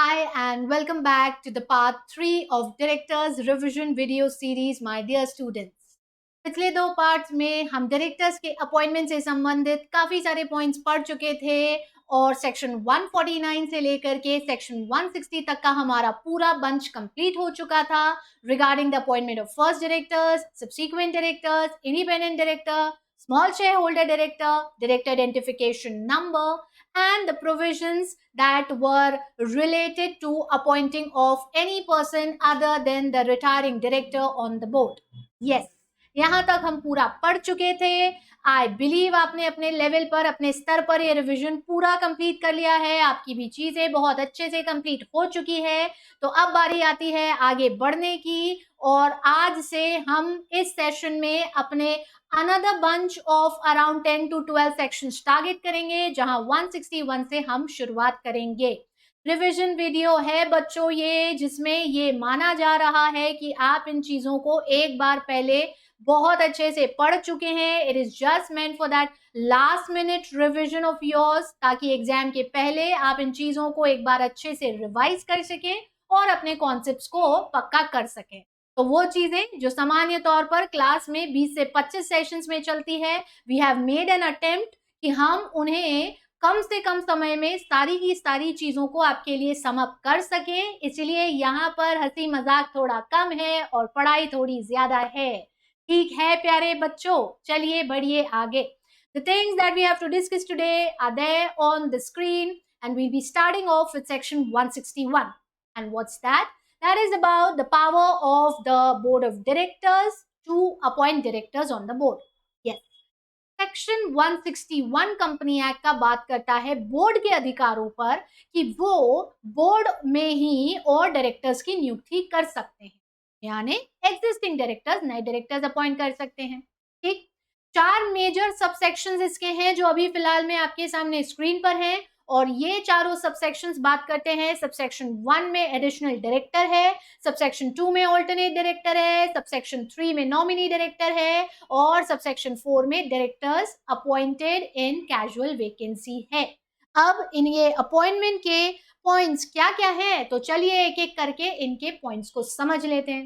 Hi and welcome back to the part 3 of Directors Revision video series, my dear students. पिछले दो parts में हम directors के appointment से संबंधित काफ़ी सारे पॉइंट्स पढ़ चुके थे और सेक्शन 149 से लेकर के सेक्शन 160 तक का हमारा पूरा बंच कंप्लीट हो चुका था regarding the appointment of first directors, subsequent directors, independent director, small shareholder director, director identification number, and the provisions that were related to appointing of any person other than the retiring director on the board. Yes, यहाँ तक हम पूरा पढ़ चुके थे. I believe आपने अपने level पर, अपने स्तर पर ये रिविजन पूरा कंप्लीट कर लिया है. आपकी भी चीजें बहुत अच्छे से कंप्लीट हो चुकी है. तो अब बारी आती है आगे बढ़ने की और आज से हम इस सेशन में अपने another bunch of around 10 to 12 sections target करेंगे, जहां 161 से हम शुरुआत करेंगे. रिविजन वीडियो है बच्चों ये, जिसमें ये माना जा रहा है कि आप इन चीजों को एक बार पहले बहुत अच्छे से पढ़ चुके हैं. It is just meant for that last minute revision of yours, ताकि एग्जाम के पहले आप इन चीजों को एक बार अच्छे से रिवाइज कर सकें और अपने कॉन्सेप्ट्स को पक्का कर सकें. तो वो चीजें जो सामान्य तौर पर क्लास में 20 से 25 सेशंस में चलती है, we have made an attempt कि हम उन्हें कम से कम समय में सारी की सारी चीजों को आपके लिए समअप कर सकें. इसलिए यहाँ पर हंसी मजाक थोड़ा कम है और पढ़ाई थोड़ी ज्यादा है. ठीक है प्यारे बच्चों, चलिए बढ़िए आगे. The things that we have to discuss today are there on the screen and we'll be starting off with section 161. And what's that? That is about the power of the board of directors to appoint directors on the board. Yes. Section 161 company act का बात करता है board के अधिकारों पर कि वो board में ही और डायरेक्टर्स की नियुक्ति कर सकते हैं, यानी एग्जिस्टिंग डायरेक्टर्स नए डायरेक्टर्स अपॉइंट कर सकते हैं. ठीक, 4 मेजर सबसेक्शंस इसके हैं जो अभी फिलहाल में आपके सामने स्क्रीन पर हैं. और ये चारों सबसेक्शंस बात करते हैं. सबसेक्शन 1 में एडिशनल डायरेक्टर है, सबसेक्शन 2 में ऑल्टरनेट डायरेक्टर है, सबसेक्शन 3 में नॉमिनी डायरेक्टर है और सबसेक्शन 4 में directors appointed in casual vacancy है. अब इन ये अपॉइंटमेंट के पॉइंट्स क्या क्या है, तो चलिए एक एक करके इनके पॉइंट्स को समझ लेते हैं.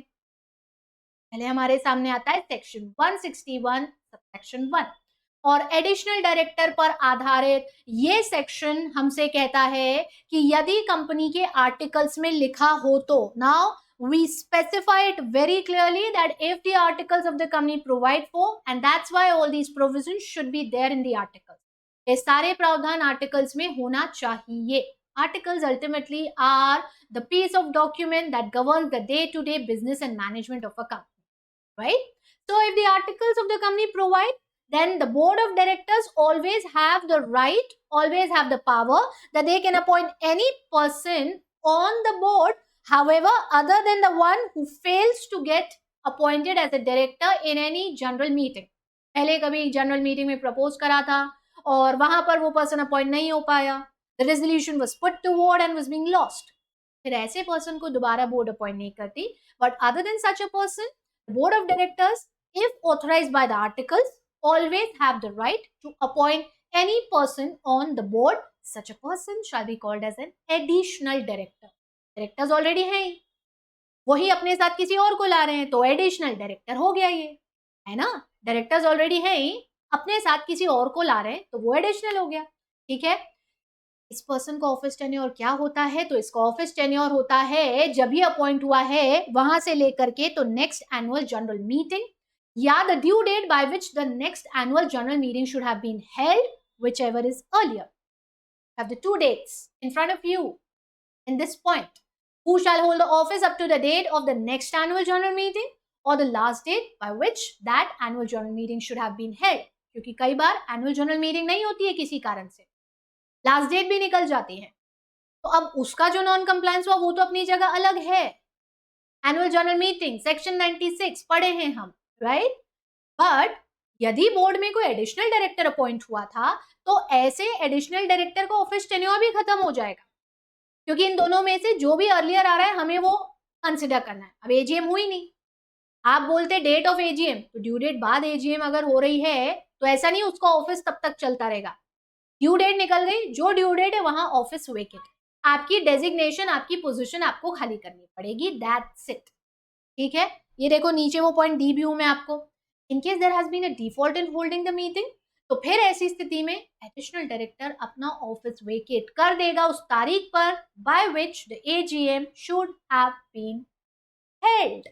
पहले हमारे सामने आता है सेक्शन 161 सबसेक्शन 1 और एडिशनल डायरेक्टर पर आधारित ये सेक्शन हमसे कहता है कि यदि कंपनी के आर्टिकल्स में लिखा हो तो, now we specify it very clearly that if the articles of the company provide for, and that's why all these provisions should be there in the articles. ये सारे प्रावधान आर्टिकल्स में होना चाहिए. Articles ultimately are the piece of document that governs the day-to-day business and management of a company, right? So if the articles of the company provide, then the board of directors always have the right, always have the power that they can appoint any person on the board, however, other than the one who fails to get appointed as a director in any general meeting. पहले कभी general meeting में propose करा था और वहां पर वो person appoint नहीं हो पाया. The resolution was put to vote and was being lost. फिर ऐसे पर्सन को दोबारा बोर्ड अपॉइंट नहीं करती. But other than such a person, the board of directors, if authorized by the articles, always have the right to appoint any person on the board. Such a person shall be called as an additional director. Directors already हैं, वही अपने साथ किसी और को ला रहे हैं तो एडिशनल डायरेक्टर हो गया. ये है ना, डायरेक्टर्स ऑलरेडी हैं, अपने साथ किसी और को ला रहे हैं तो वो एडिशनल हो गया. ठीक है, इस पर्सन का ऑफिस टेन्योर क्या होता है, तो इसका ऑफिस टेन्योर होता है जब ये अपॉइंट हुआ है वहां से लेकर के तो नेक्स्ट एनुअल जनरल मीटिंग या the due date by which the next annual general meeting should have been held, whichever is earlier. Have the 2 dates in front of you in this point. Who shall hold the office up to the date of the next annual general meeting or the last date by which that annual general meeting should have been held. क्योंकि कई बार annual general meeting नहीं होती है किसी कारण से, last date भी निकल जाती है, तो अब उसका जो नॉन कंप्लायंस हुआ वो तो अपनी जगह अलग है. एनुअल जनरल मीटिंग सेक्शन 96 पढ़े हैं हम, राइट? बट यदि बोर्ड में कोई एडिशनल डायरेक्टर अपॉइंट हुआ था तो ऐसे एडिशनल डायरेक्टर का ऑफिस टेन्योर भी खत्म हो जाएगा, क्योंकि इन दोनों में से जो भी अर्लियर आ रहा है हमें वो कंसिडर करना है. अब एजीएम हुई नहीं, आप बोलते डेट ऑफ एजीएम, तो ड्यू डेट बाद एजीएम अगर हो रही है तो ऐसा नहीं उसका ऑफिस तब तक चलता रहेगा. ड्यू डेट निकल गई, जो ड्यू डेट है वहां ऑफिस वेकेट. आपकी डेजिग्नेशन, आपकी पोजीशन आपको खाली करनी पड़ेगी, दैट्स इट। ठीक है, ये देखो नीचे वो पॉइंट दी भी हूं मैं आपको। In case there has been a default in holding the meeting, तो फिर ऐसी स्थिति में एडिशनल डायरेक्टर अपना ऑफिस वेकेट कर देगा उस तारीख पर by which the AGM should have been held.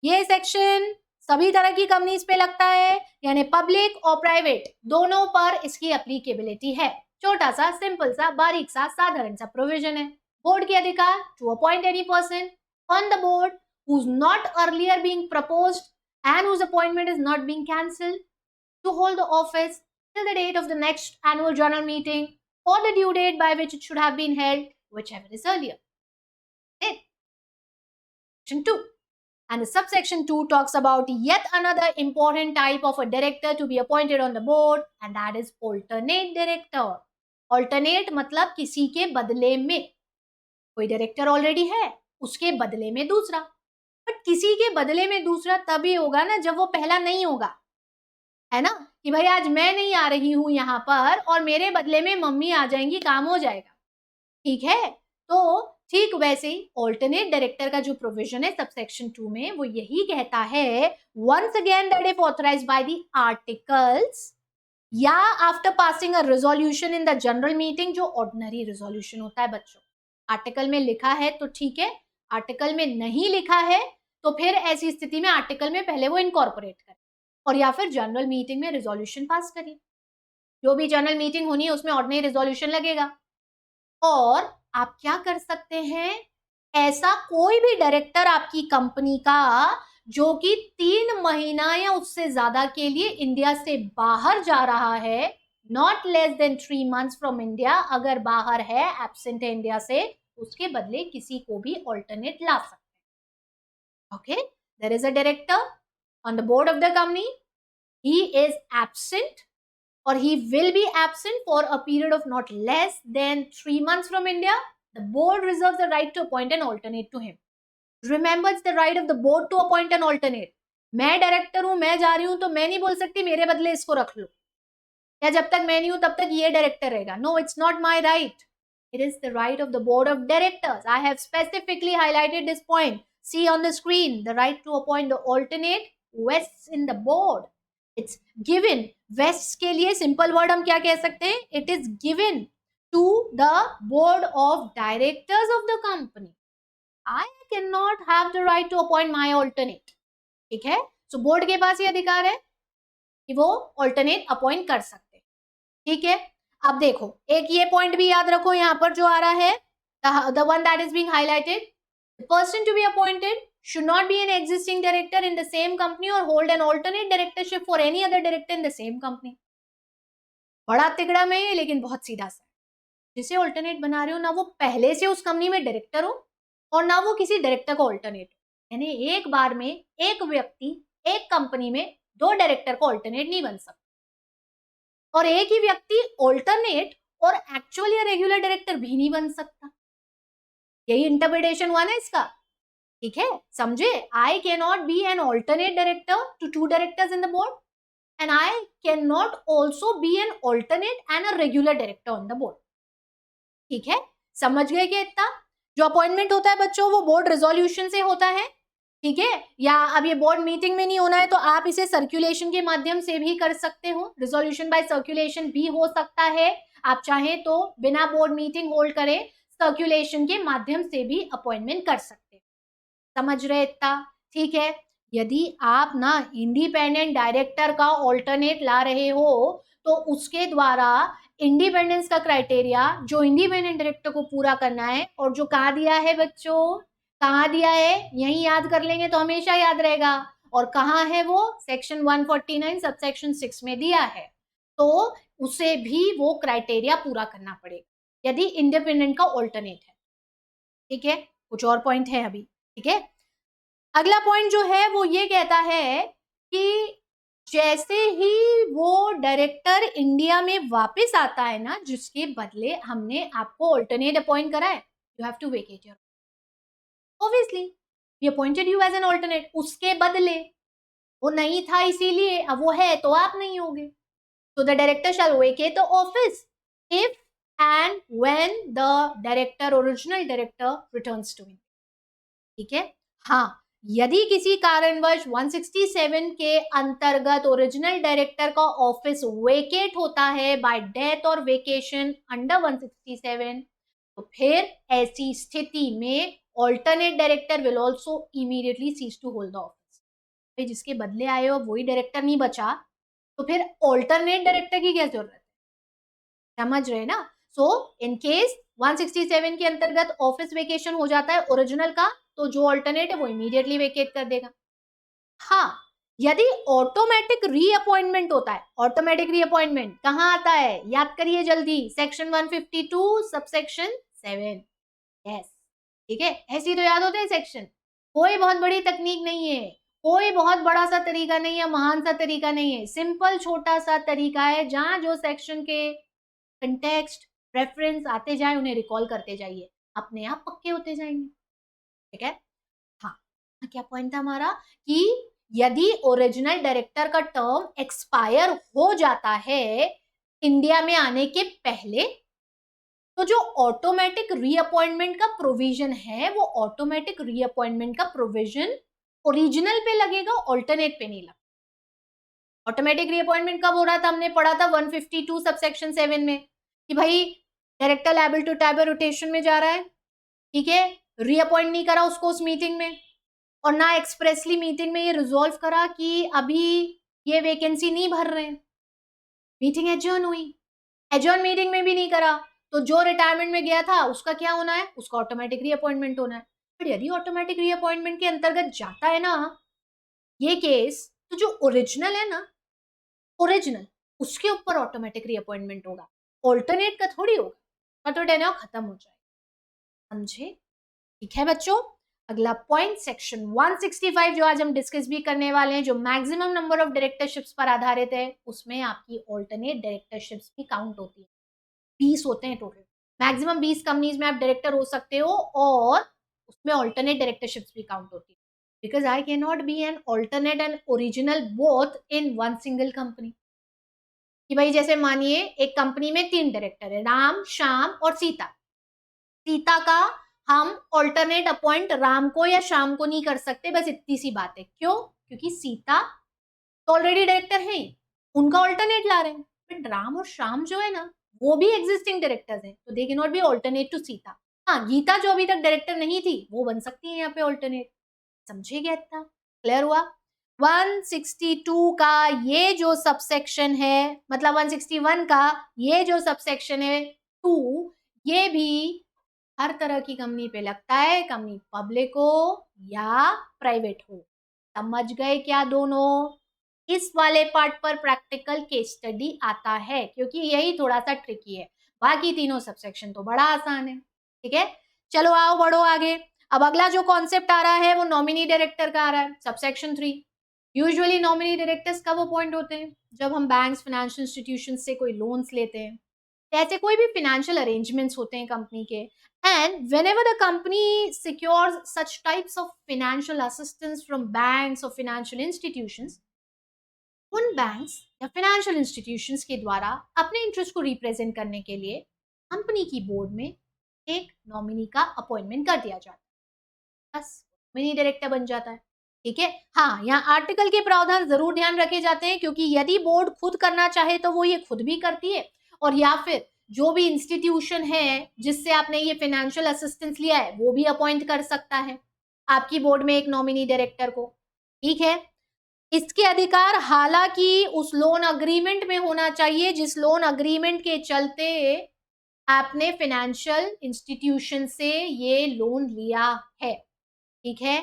ये सेक्शन सभी तरह की कंपनीज पे लगता है, यानी पब्लिक और प्राइवेट दोनों पर इसकी एप्लीकेबिलिटी है। छोटा सा, सिंपल सा, बारीक सा, साधारण सा प्रोविजन है। बोर्ड के अधिकार to appoint any person on the board who's not earlier being proposed and whose appointment is not being cancelled to hold the office till the date of the next annual general meeting or the due date by which it should have been held, whichever is earlier. Okay. Section 2. And the subsection 2 talks about yet another important type of a director to be appointed on the board, and that is alternate director. Alternate मतलब किसी के बदले में, कोई director already है, उसके बदले में दूसरा। बट किसी के बदले में दूसरा तभी होगा ना जब वो पहला नहीं होगा, है ना, कि भाई आज मैं नहीं आ रही हूं यहाँ पर और मेरे बदले में मम्मी आ जाएंगी, काम हो जाएगा। ठीक है, तो ठीक वैसे ही ऑल्टरनेट डायरेक्टर का जो प्रोविजन है सबसेक्शन 2 में, वो यही कहता है once again that if authorised by the articles या after passing a resolution in the general meeting, जो ऑर्डिनरी रेजोल्यूशन होता है बच्चों। आर्टिकल में लिखा है तो ठीक है, आर्टिकल में नहीं लिखा है तो फिर ऐसी स्थिति में आर्टिकल में पहले वो इनकॉर्पोरेट करें और या फिर जनरल मीटिंग में रेजोल्यूशन पास करें। जो भी जनरल मीटिंग होनी है उसमें ऑर्डिनरी रेजोल्यूशन लगेगा। और आप क्या कर सकते हैं, ऐसा कोई भी डायरेक्टर आपकी कंपनी का जो कि 3 महीना या उससे ज्यादा के लिए इंडिया से बाहर जा रहा है, not less then 3 months from India, अगर बाहर है, एब्सेंट है इंडिया से, उसके बदले किसी को भी ऑल्टरनेट ला सकते हैं। Okay, there is a director on the board of the company, he is absent or he will be absent for a period of not less than 3 months from India, the board reserves the right to appoint an alternate to him. Remember, it's the right of the board to appoint an alternate. मैं director हूं, मैं जा रही हूं, तो मैं नहीं बोल सकती मेरे बदले इसको रख लो, या जब तक मैं नहीं हूं तब तक ये डायरेक्टर रहेगा। No, it's not my right, it is the right of the board of directors. I have specifically highlighted this point. See on the screen, the right to appoint the alternate vests in the board. It's given. Vests के लिए simple word हम क्या कह सकते हैं? It is given to the board of directors of the company. I cannot have the right to appoint my alternate. ठीक है? So board के पास ये अधिकार है कि वो alternate appoint कर सकते हैं। ठीक है, अब देखो एक ये पॉइंट भी याद रखो यहाँ पर जो आ रहा है, the one that is being highlighted, the person to be appointed should not be an existing director in the same company or hold an alternate directorship for any other director in the same company. बड़ा तिगड़ा में है लेकिन बहुत सीधा सा, जिसे alternate बना रहे हो ना वो पहले से उस कंपनी में डायरेक्टर हो और ना वो किसी डायरेक्टर का ऑल्टरनेट हो। यानी एक बार में एक व्यक्ति एक कंपनी में 2 डायरेक्टर को ऑल्टरनेट नहीं बन सकता, और एक ही व्यक्ति ऑल्टरनेट और एक्चुअल या रेगुलर डायरेक्टर भी नहीं बन सकता। यही इंटरप्रिटेशन हुआ ना इसका। ठीक है, समझे? I can not be an alternate director to 2 directors in the board and I can not also be an alternate and a regular director on the board. ठीक है, समझ गए क्या इतना? जो अपॉइंटमेंट होता है बच्चों वो बोर्ड रेजोल्यूशन से होता है। ठीक है, या अब ये बोर्ड मीटिंग में नहीं होना है तो आप इसे सर्कुलेशन के माध्यम से भी कर सकते हो, रेजोल्यूशन बाय सर्कुलेशन भी हो सकता है। आप चाहें तो बिना बोर्ड मीटिंग होल्ड करे सर्कुलेशन के माध्यम से भी अपॉइंटमेंट कर सकते हैं। समझ रहे इतना? ठीक है, यदि आप ना इंडिपेंडेंट डायरेक्टर का ऑल्टरनेट ला रहे हो तो उसके द्वारा इंडिपेंडेंस का क्राइटेरिया जो इंडिपेंडेंट डायरेक्टर को पूरा करना है, और जो कहा दिया है बच्चों, कहाँ दिया है, यही याद कर लेंगे तो हमेशा याद रहेगा। और कहाँ है वो? सेक्शन 149 सबसेक्शन 6 में दिया है, तो उसे भी वो क्राइटेरिया पूरा करना पड़ेगा यदि इंडिपेंडेंट का ऑल्टरनेट है। ठीक है, कुछ और पॉइंट है अभी। ठीक है, अगला पॉइंट जो है वो ये कहता है कि जैसे ही वो डायरेक्टर इंडिया में वापस आता है ना, जिसके बदले हमने आपको ऑल्टरनेट अपॉइंट करा है, you have to vacate your, obviously we appointed you as an alternate, उसके बदले वो नहीं था इसीलिए, अब वो है तो आप नहीं होगे, तो the director shall vacate the office if and when the director, original director returns to India. ठीक है, हाँ, यदि किसी कारणवश 167 के अंतर्गत ओरिजिनल डायरेक्टर का ऑफिस वेकेट होता है बाय डेथ और वेकेशन अंडर 167, तो फिर ऐसी स्थिति में alternate director will also immediately cease to hold the office. जिसके बदले आए हो वही डायरेक्टर नहीं बचा, तो फिर ऑल्टरनेट डायरेक्टर की क्या जरूरत है? समझ रहे ना? सो इन केस 167 के अंतर्गत ऑफिस वेकेशन हो जाता है ओरिजिनल का, तो जो ऑल्टरनेट है वो इमीडिएटली वेकेट कर देगा। हाँ, यदि ऑटोमेटिक रीअपॉइंटमेंट होता है, ऑटोमेटिक रीअपॉइंटमेंट कहाँ आता है? याद करिए जल्दी, सेक्शन 152 सबसेक्शन 7। यस, ठीक है, ऐसी तो याद होते हैं सेक्शन। कोई बहुत बड़ी तकनीक नहीं है, कोई बहुत बड़ा सा तरीका नहीं है, महान सा तरीका नहीं है, सिंपल छोटा सा तरीका है, जहां जो सेक्शन के कंटेक्स्ट रेफरेंस आते जाए उन्हें रिकॉल करते जाइए, अपने आप पक्के होते जाएंगे। ठीक है, हाँ, क्या पॉइंट था हमारा कि यदि ओरिजिनल डायरेक्टर का टर्म एक्सपायर हो जाता है इंडिया में आने के पहले, तो जो ऑटोमेटिक रीअपॉइंटमेंट का प्रोविजन है वो ऑटोमेटिक रीअपॉइंटमेंट का प्रोविजन ओरिजिनल पे लगेगा, ऑल्टरनेट पे नहीं लगेगा। ऑटोमेटिक रीअपॉइंटमेंट कब हो रहा था? हमने पढ़ा था 152 सबसेक्शन 7 में कि भाई डायरेक्टर लायबल टू टाइबर रोटेशन में जा रहा है, ठीक है, रीअपॉइंट नहीं करा उसको उस मीटिंग में, और ना एक्सप्रेसली मीटिंग में ये रिजॉल्व करा कि अभी ये वैकेंसी नहीं भर रहे हैं, मीटिंग एडजर्न हुई, एडजर्न मीटिंग में भी नहीं करा, तो जो रिटायरमेंट में गया था उसका क्या होना है? उसका ऑटोमेटिक रीअपॉइंटमेंट होना है। फिर यदि ऑटोमेटिक रीअपॉइंटमेंट के अंतर्गत जाता है ना ये केस, तो जो ओरिजिनल है ना, ओरिजिनल, उसके ऊपर ऑटोमेटिक रीअपॉइंटमेंट होगा, ऑल्टरनेट का थोड़ी होगा, का तो टेन्योर खत्म हो जाएगा। समझे? ठीक है बच्चों, अगला पॉइंट सेक्शन 165 जो आज हम डिस्कस भी करने वाले हैं, जो मैक्सिमम नंबर ऑफ डायरेक्टरशिप्स पर आधारित है, उसमें आपकी ऑल्टरनेट डायरेक्टरशिप्स भी काउंट होती है। 20 होते हैं टोटल, मैक्सिमम 20 कंपनीज में आप डायरेक्टर हो सकते हो, और उसमें ऑल्टरनेट डायरेक्टरशिप्स भी काउंट होती है, because I can not be an alternate and original both in one single company. कि भाई जैसे मानिए एक कंपनी में 3 डायरेक्टर है, राम, श्याम और सीता। सीता का हम ऑल्टरनेट अपॉइंट राम को या श्याम को नहीं कर सकते, बस इतनी सी बात है। क्यों? क्योंकि सीता तो ऑलरेडी डायरेक्टर है, उनका ऑल्टरनेट ला रहे हैं, बट राम और श्याम जो है ना वो भी एग्जिस्टिंग डायरेक्टर्स हैं, तो they can not be alternate to Sita. हाँ, गीता जो अभी तक डायरेक्टर नहीं थी वो बन सकती है यहाँ पे ऑल्टरनेट। समझे क्या? इतना क्लियर हुआ? 162 का ये जो सबसेक्शन है, मतलब 161 का ये जो सबसेक्शन है 2, ये भी हर तरह की कंपनी पे लगता है, कंपनी पब्लिक हो या प्राइवेट हो। समझ गए क्या दोनों? इस वाले पार्ट पर प्रैक्टिकल केस स्टडी आता है, क्योंकि यही थोड़ा सा ट्रिकी है, बाकी तीनों सबसेक्शन तो बड़ा आसान है। ठीक है, चलो आओ बढ़ो आगे। अब अगला जो कॉन्सेप्ट आ रहा है वो नॉमिनी डायरेक्टर का आ रहा है, सबसेक्शन 3। यूजुअली नॉमिनी डायरेक्टर्स कब अपॉइंट होते हैं? जब हम बैंक्स, फाइनेंशियल इंस्टीट्यूशन से कोई लोन्स लेते हैं, ऐसे कोई भी फाइनेंशियल अरेंजमेंट्स होते हैं कंपनी के, and whenever the company secures such types of financial assistance from banks or financial institutions, उन बैंक्स या फाइनेंशियल इंस्टीट्यूशंस के द्वारा अपने इंटरेस्ट को रिप्रेजेंट करने के लिए कंपनी की बोर्ड में एक नॉमिनी का अपॉइंटमेंट कर दिया जाता है, बस नॉमिनी डायरेक्टर बन जाता है। ठीक है, हाँ, यहाँ आर्टिकल के प्रावधान जरूर ध्यान रखे जाते हैं, क्योंकि यदि बोर्ड खुद करना चाहे तो वो ये खुद भी करती है, और या फिर जो भी इंस्टीट्यूशन है जिससे आपने ये फाइनेंशियल असिस्टेंस लिया है वो भी अपॉइंट कर सकता है आपकी बोर्ड में एक नॉमिनी डायरेक्टर को। ठीक है, इसके अधिकार हालांकि उस लोन अग्रीमेंट में होना चाहिए जिस लोन अग्रीमेंट के चलते आपने फाइनेंशियल इंस्टीट्यूशन से ये लोन लिया है। ठीक है,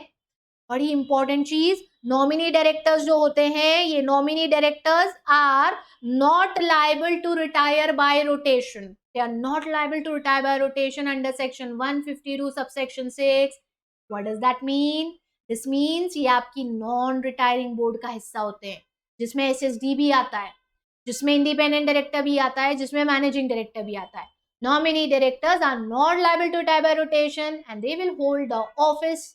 बड़ी इंपॉर्टेंट चीज, नॉमिनी डायरेक्टर्स जो होते हैं, ये nominee directors are not liable to retire by rotation. They are not liable to retire by rotation under section 152 subsection 6। What does that mean? This means ये आपकी नॉन रिटायरिंग बोर्ड का हिस्सा होते हैं, जिसमें एसएसडी भी आता है, जिसमें इंडिपेंडेंट डायरेक्टर भी आता है, जिसमें मैनेजिंग डायरेक्टर भी आता है। Nominee directors are not liable to retire by rotation and they will hold the office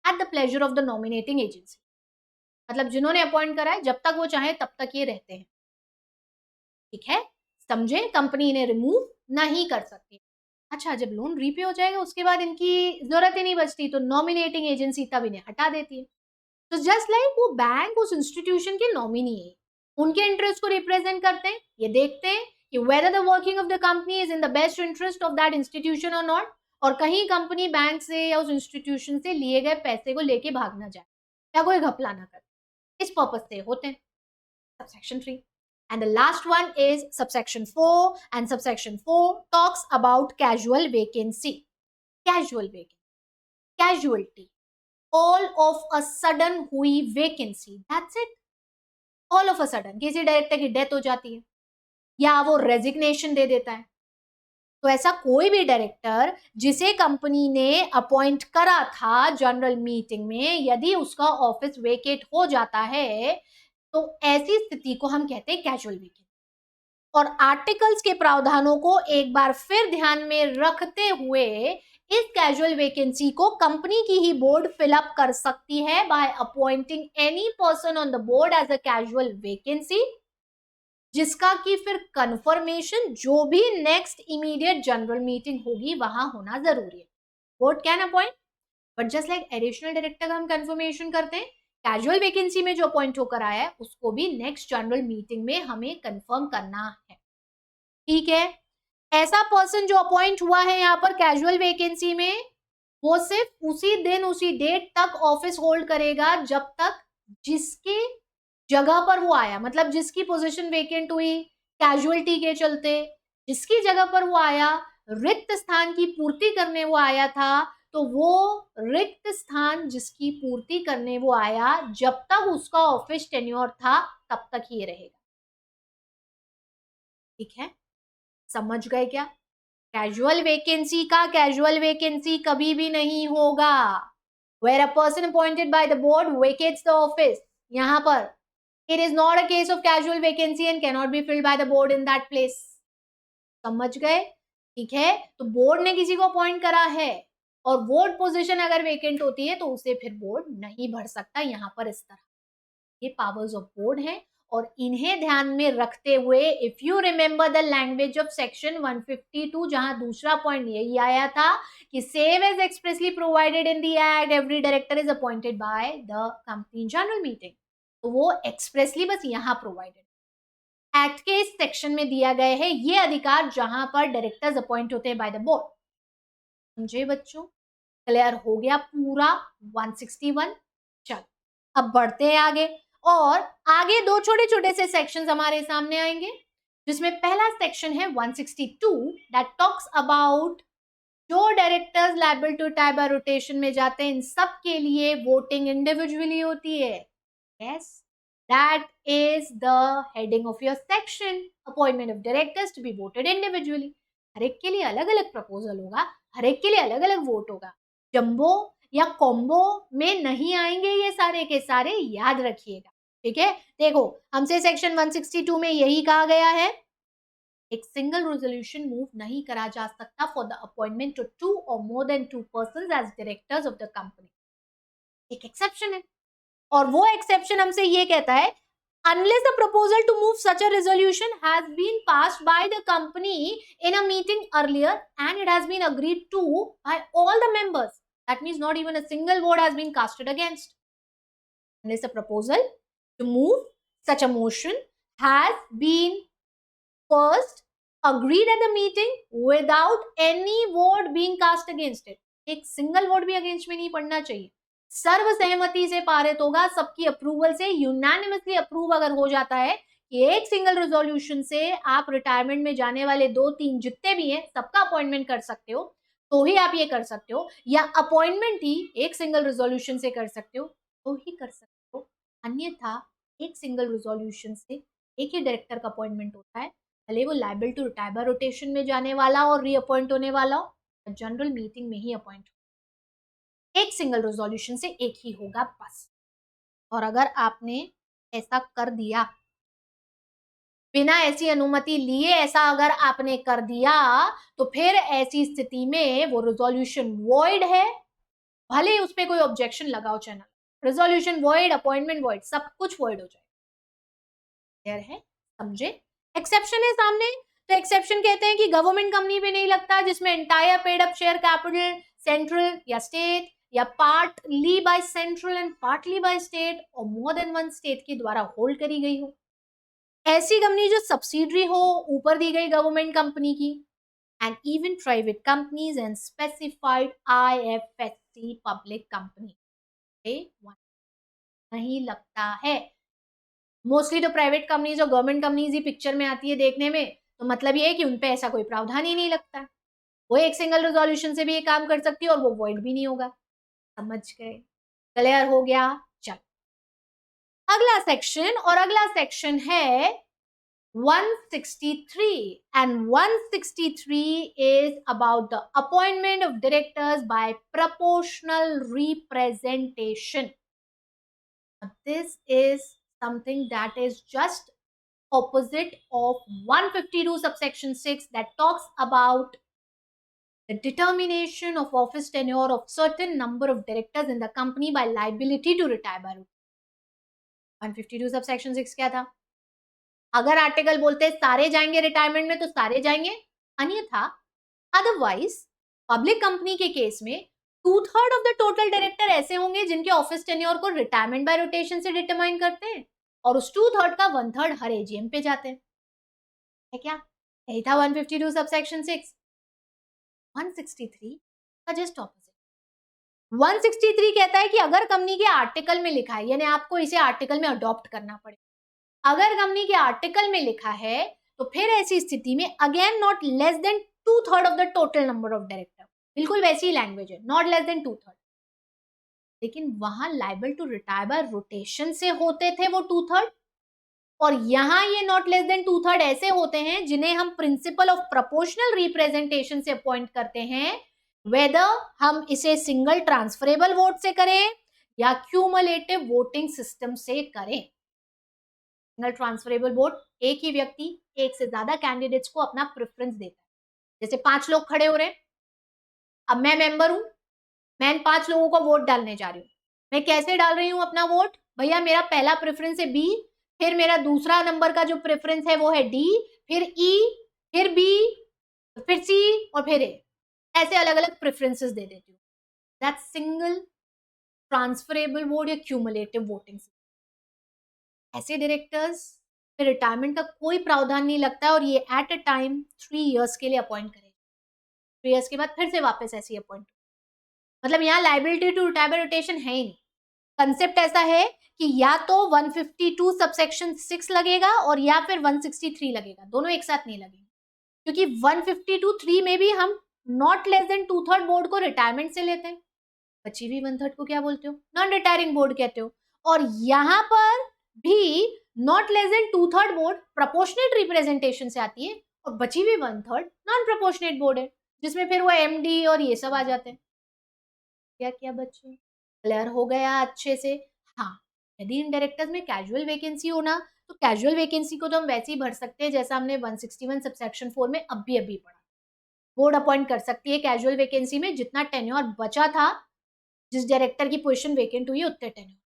at the pleasure of the nominating agency. मतलब जिन्होंने अपॉइंट करा है जब तक वो चाहे तब तक ये रहते हैं। ठीक है, समझे, कंपनी इन्हें रिमूव नहीं कर सकती। अच्छा, जब लोन रीपे हो जाएगा उसके बाद इनकी जरूरत ही नहीं बचती, तो नॉमिनेटिंग एजेंसी तब इन्हें हटा देती है। तो जस्ट लाइक वो बैंक उस इंस्टीट्यूशन के नॉमिनी है, उनके इंटरेस्ट को रिप्रेजेंट करते हैं, ये देखते हैं कि whether the working of the company is in the best interest of that institution और नॉट, और कहीं कंपनी बैंक से या उस इंस्टीट्यूशन से लिए गए पैसे को लेके भाग ना जाए या कोई घपला ना करे, इस पर्पज से होते हैं। Subsection 3. And the last one is subsection 4, and subsection 4 talks about casual vacancy. Casual vacancy. Casualty. All of a sudden हुई vacancy. That's it. All of a sudden. किसी डायरेक्टर की डेथ हो जाती है या वो रेजिग्नेशन दे देता है, तो ऐसा कोई भी डायरेक्टर जिसे कंपनी ने अपॉइंट करा था जनरल मीटिंग में, यदि उसका ऑफिस वेकेट हो जाता है, तो ऐसी स्थिति को हम कहते हैं कैजुअल वेकेंसी। और आर्टिकल्स के प्रावधानों को एक बार फिर ध्यान में रखते हुए इस कैजुअल वैकेंसी को कंपनी की ही बोर्ड फिलअप कर सकती है by appointing any person on the board as a casual vacancy, जिसका कि फिर कंफर्मेशन जो भी नेक्स्ट इमीडिएट जनरल मीटिंग होगी वहां होना जरूरी है। Board can appoint, but just like additional director का हम कंफर्मेशन करते हैं, कैजुअल वैकेंसी में जो अपॉइंट होकर आया है उसको भी नेक्स्ट जनरल मीटिंग में हमें कंफर्म करना है। ठीक है, ऐसा पर्सन जो अपॉइंट हुआ है यहाँ पर कैजुअल वैकेंसी में, वो सिर्फ उसी दिन उसी डेट तक ऑफिस होल्ड करेगा जब तक जिसके जगह पर वो आया, मतलब जिसकी पोजीशन वेकेंट हुई कैजुअलिटी के चलते, जिसकी जगह पर वो आया, रिक्त स्थान की पूर्ति करने वो आया था, तो वो रिक्त स्थान जिसकी पूर्ति करने वो आया, जब तक उसका ऑफिस टेन्योर था तब तक ही रहेगा। ठीक है, समझ गए क्या? कैजुअल वैकेंसी का कैजुअल वैकेंसी कभी भी नहीं होगा। Where a person appointed by the board vacates the office, यहाँ पर it is not a case of casual vacancy and cannot be filled by the board in that place. समझ गए? ठीक है, तो बोर्ड ने किसी को अपॉइंट करा है और बोर्ड पोजीशन अगर वेकेंट होती है तो उसे फिर बोर्ड नहीं भर सकता। यहाँ पर इस तरह ये पावर्स ऑफ बोर्ड है, और इन्हें ध्यान में रखते हुए if you remember the language of section 152, जहां दूसरा पॉइंट यही आया था कि save as expressly provided in the act every director is appointed by the company general meeting, तो वो एक्सप्रेसली बस यहाँ प्रोवाइडेड एक्ट के इस सेक्शन में दिया गया है ये अधिकार, जहां पर डायरेक्टर्स अपॉइंट होते हैं बाय द बोर्ड। समझे बच्चों? क्लियर हो गया पूरा 161? चल अब बढ़ते हैं आगे, और आगे दो छोटे छोटे से सेक्शंस हमारे सामने आएंगे, जिसमें पहला सेक्शन है 162 दैट टॉक्स अबाउट जो डायरेक्टर्स लायबल टू टाई बाय रोटेशन में जाते हैं, इन सब के लिए वोटिंग इंडिविजुअली होती है। Yes, that is the heading of your section, appointment of directors to be voted individually. हर एक के लिए अलग अलग प्रपोजल होगा, हर एक के लिए अलग अलग वोट होगा, जंबो या कॉम्बो में नहीं आएंगे ये सारे के सारे, याद रखिएगा। ठीक है, देखो हमसे सेक्शन 162 में यही कहा गया है, एक सिंगल रेजोल्यूशन मूव नहीं करा जा सकता फॉर द अपॉइंटमेंट ऑफ 2 और more than 2 persons as directors of the company. एक एक्सेप्शन है, और वो एक्सेप्शन हमसे ये कहता है unless the proposal to move such a resolution has been passed by the company in a meeting earlier and it has been agreed to by all the members, that means not even a single vote has been casted against. Unless the proposal to move such a motion has been first agreed at the meeting without any vote being cast against it. एक single vote भी against में नहीं पड़ना चाहिए, सर्वसहमति से पारित होगा, सबकी अप्रूवल से यूनानिमसली अप्रूव अगर हो जाता है कि एक सिंगल रेजोल्यूशन से आप रिटायरमेंट में जाने वाले 2-3 जितने भी हैं सबका अपॉइंटमेंट कर सकते हो, तो ही आप ये कर सकते हो, या अपॉइंटमेंट ही एक सिंगल रेजोल्यूशन से कर सकते हो तो ही कर सकते हो। अन्यथा एक सिंगल रेजोल्यूशन से एक ही डायरेक्टर का अपॉइंटमेंट होता है, भले वो liable to retire by rotation में जाने वाला और रीअपॉइंट होने वाला हो, जनरल मीटिंग में ही अपॉइंट एक सिंगल रेजोल्यूशन से एक ही होगा बस। और अगर आपने ऐसा कर दिया, बिना ऐसी अनुमति लिए ऐसा अगर आपने कर दिया, तो फिर ऐसी स्थिति में वो रेजोल्यूशन वॉइड है, भले ही उस पर कोई ऑब्जेक्शन लगाओ channel, resolution void, appointment void, सब कुछ वॉइड हो जाएगा। क्लियर है? समझे? एक्सेप्शन है सामने, तो एक्सेप्शन कहते हैं कि गवर्नमेंट कंपनी पे नहीं लगता जिसमें entire paid up share capital central या स्टेट या partly by central and partly by state और मोर देन वन स्टेट के द्वारा होल्ड करी गई हो। ऐसी कंपनी जो सब्सिडरी हो ऊपर दी गई गवर्नमेंट कंपनी की, and even private companies and specified IFSC public company नहीं लगता है। मोस्टली तो प्राइवेट कंपनीज और गवर्नमेंट कंपनीज ही पिक्चर में आती है देखने में, तो मतलब ये है कि उनपे ऐसा कोई प्रावधान ही नहीं लगता, वो एक सिंगल रेजोल्यूशन से भी ये काम कर सकती है और वो वॉइड भी नहीं होगा। समझ गए? क्लियर हो गया? चलो अगला सेक्शन, और अगला सेक्शन है 163, and 163 is about the appointment of directors by proportional representation. This is something that is just opposite of 152 subsection 6 that talks about the determination of office tenure of certain number of directors in the company by liability to retire by rotation. 152 subsection 6 क्या था? अगर article बोलते सारे जाएंगे retirement में तो सारे जाएंगे, अन्यथा अदरवाइज पब्लिक कंपनी के केस में 2/3 ऑफ द टोटल डायरेक्टर ऐसे होंगे जिनके ऑफिस टेन्योर को रिटायरमेंट बाय रोटेशन से डिटरमाइन करते हैं और उस 2/3 का 1/3 हर एजीएम पे जाते हैं। है क्या? यही था 152 सबसेक्शन 6। 163 का जस्ट ऑपोजिट। 163 कहता है कि अगर कंपनी के आर्टिकल में लिखा है, यानी आपको इसे आर्टिकल में अडॉप्ट करना पड़ेगा। अगर कंपनी के आर्टिकल में लिखा है तो फिर ऐसी स्थिति में again not less than 2/3 of the total number of director, बिल्कुल वैसी ही लैंग्वेज है, नॉट लेस देन 2/3। लेकिन वहां liable to retire by rotation से होते थे वो 2/3, और यहां ये नॉट लेस देन 2/3 ऐसे होते हैं जिन्हें हम प्रिंसिपल ऑफ प्रोपोर्शनल रिप्रेजेंटेशन से अपॉइंट करते हैं, वेदर हम इसे सिंगल ट्रांसफरेबल वोट से करें या क्यूमुलेटिव वोटिंग सिस्टम से करें। सिंगल ट्रांसफरेबल वोट, एक ही व्यक्ति एक से ज्यादा कैंडिडेट्स को अपना प्रेफरेंस देता है। जैसे 5 लोग खड़े हो रहे हैं, अब मैं मेंबर हूं, मैं 5 लोगों को वोट डालने जा रही हूँ। मैं कैसे डाल रही हूँ अपना वोट? भैया मेरा पहला प्रेफरेंस है बी, फिर मेरा दूसरा नंबर का जो प्रेफरेंस है वो है डी, फिर ई, फिर बी, फिर सी और फिर ए, ऐसे अलग अलग प्रेफरेंसेस दे देती हूँ। दैट्स सिंगल ट्रांसफरेबल वोट या क्यूमुलेटिव वोटिंग। ऐसे डायरेक्टर्स फिर रिटायरमेंट का कोई प्रावधान नहीं लगता है और ये एट अ टाइम 3 इयर्स के लिए अपॉइंट करेंगे। 3 इयर्स के बाद फिर से वापस ऐसी अपॉइंट, मतलब यहाँ liability to retire by rotation है ही नहीं। कंसेप्ट ऐसा है कि या तो 152 सबसेक्शन 6 लगेगा और या फिर 163 लगेगा, दोनों एक साथ नहीं लगेंगे, क्योंकि 152(3) में भी हम नॉट लेस देन 2/3 बोर्ड को रिटायरमेंट से लेते हैं, बची हुई 1/3 को क्या बोलते हो? नॉन रिटायरिंग बोर्ड कहते हो। और यहाँ पर भी not less than 2/3 board proportionate representation से आती है और बची हुई 1/3 नॉन प्रोपोर्शनेट बोर्ड है, जिसमें फिर वो एमडी और ये सब आ जाते हैं। क्या क्या बच्चे क्लियर हो गया अच्छे से? हाँ, यदि इन डायरेक्टर्स में कैजुअल वैकेंसी हो ना, तो कैजुअल वैकेंसी को तो हम वैसे ही भर सकते हैं जैसा हमने 161 सबसेक्शन 4 में अभी पढ़ा। बोर्ड अपॉइंट कर सकती है कैजुअल वैकेंसी में जितना टेन्योर बचा था, जिस डायरेक्टर की पोजीशन वैकेंट हुई उतने टेन्योर।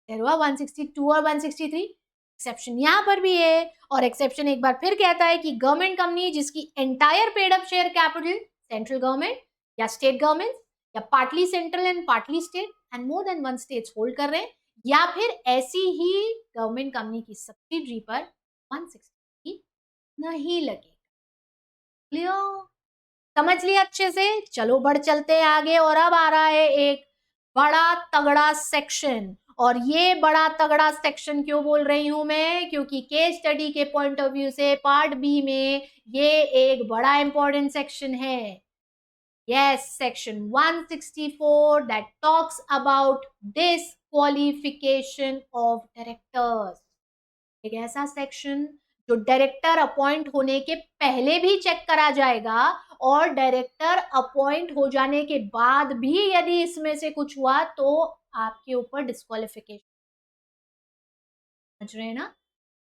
162 और 163 एक्सेप्शन यहाँ पर भी है, और एक्सेप्शन एक बार फिर कहता है कि गवर्नमेंट कंपनी जिसकी entire paid up share capital central government या स्टेट गवर्नमेंट या partly central and partly state and more than one states hold कर रहे हैं, या फिर ऐसी ही गवर्नमेंट कंपनी की सब्सिडरी पर 163 नहीं लगेगा। क्लियर? समझ लिया अच्छे से? चलो बढ़ चलते हैं आगे, और अब आ रहा है एक बड़ा तगड़ा सेक्शन। और ये बड़ा तगड़ा सेक्शन क्यों बोल रही हूं मैं? क्योंकि केस स्टडी के पॉइंट ऑफ व्यू से पार्ट बी में ये एक बड़ा इंपॉर्टेंट सेक्शन है। Yes, section 164 that talks about disqualification of directors. एक ऐसा सेक्शन जो डायरेक्टर अपॉइंट होने के पहले भी चेक करा जाएगा और डायरेक्टर अपॉइंट हो जाने के बाद भी यदि इसमें से कुछ हुआ तो आपके ऊपर डिस्क्वालिफिकेशन। समझ रहे हैं ना?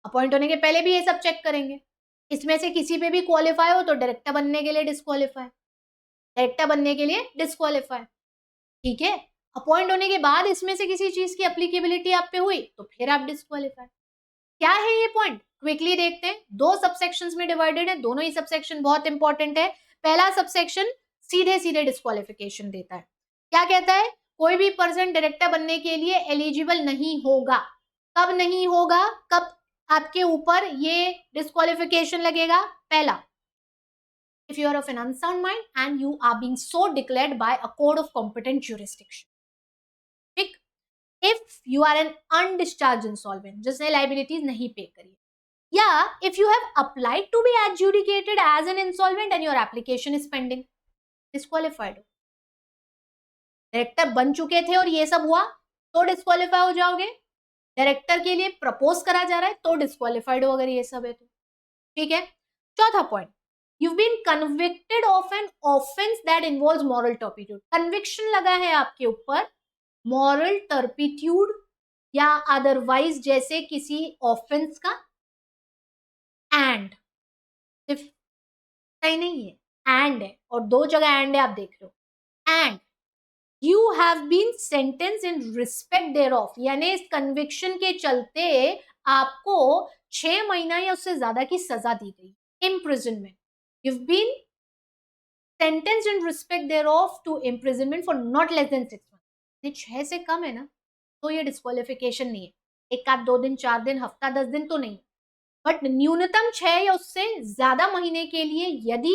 अपॉइंट होने के पहले भी ये सब चेक करेंगे, इसमें से किसी पे भी क्वालिफाई हो तो डायरेक्टर बनने के लिए डिस्क्वालिफाई, डायरेक्टर बनने के लिए डिस्क्वालिफाई। ठीक है, अपॉइंट होने के बाद इसमें से किसी चीज की एप्लीकेबिलिटी आप पे हुई तो फिर आप डिस्क्वालिफाई। क्या है ये पॉइंट, क्विकली देखते हैं। 2 सबसेक्शंस में डिवाइडेड है, दोनों ही सबसेक्शन बहुत इंपॉर्टेंट है। पहला सबसेक्शन सीधे सीधे डिस्क्वालिफिकेशन देता है। क्या कहता है, कोई भी पर्सन डायरेक्टर बनने के लिए एलिजिबल नहीं होगा। कब नहीं होगा, कब आपके ऊपर ये डिस्क्वालिफिकेशन लगेगा? पहला, if you are of an unsound mind and you are being so declared by a court of competent jurisdiction. ठीक, if you are an undischarged insolvent जिसने liabilities नहीं पे करी, या if you have applied to be adjudicated as an insolvent and your application is pending, disqualified हो। Director बन चुके थे और ये सब हुआ तो डिस्क्वालीफाई हो जाओगे। डायरेक्टर के लिए प्रपोज करा जा रहा है तो डिस्क्वालीफाइड हो अगर ये सब है तो। ठीक है, चौथा point, you've been convicted of an offense that involves moral turpitude। Conviction लगा है आपके ऊपर moral turpitude या अदरवाइज जैसे किसी ऑफेंस का, एंड सिर्फ सही नहीं है, एंड है, और 2 जगह एंड है आप देख रहे हो। And you have been sentence in respect thereof, यानी इस कन्विक्शन के चलते आपको 6 महीना या उससे ज्यादा की सजा दी गई, imprisonment. You've been sentenced in respect thereof to imprisonment for not less than 6 months। 6 से कम है ना तो ये डिस्क्वालिफिकेशन नहीं है, 1 आध 2 दिन 4 दिन हफ्ता 10 दिन तो नहीं, बट न्यूनतम 6 या उससे ज्यादा महीने के लिए यदि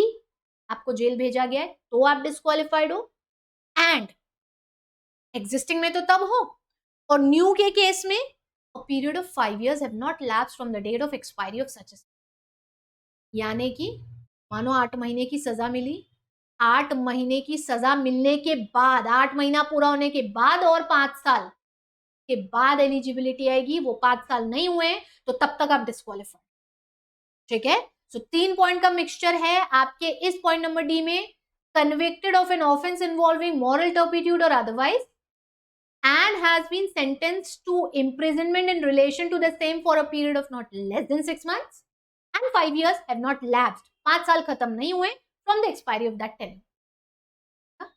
आपको जेल भेजा गया है तो आप डिस्क्वालिफाइड हो। एंड एग्जिस्टिंग में तो तब हो, और न्यू के केस में a period of 5 years have not lapsed from the date of expiry of such a, यानी कि मानो 8 महीने की सजा मिली, 8 महीने की सजा मिलने के बाद, 8 महीना पूरा होने के बाद और 5 साल के बाद एलिजिबिलिटी आएगी, वो 5 साल नहीं हुए तो तब तक आप डिस्क्वालीफाइड। ठीक है, सो 3 पॉइंट का मिक्सचर है आपके इस पॉइंट नंबर डी में, convicted of an offence involving moral turpitude और otherwise, and has been sentenced to imprisonment in relation to the same for a period of not less than 6 months and 5 years have not lapsed, 5 साल खत्म नहीं हुए from the expiry of that tenure।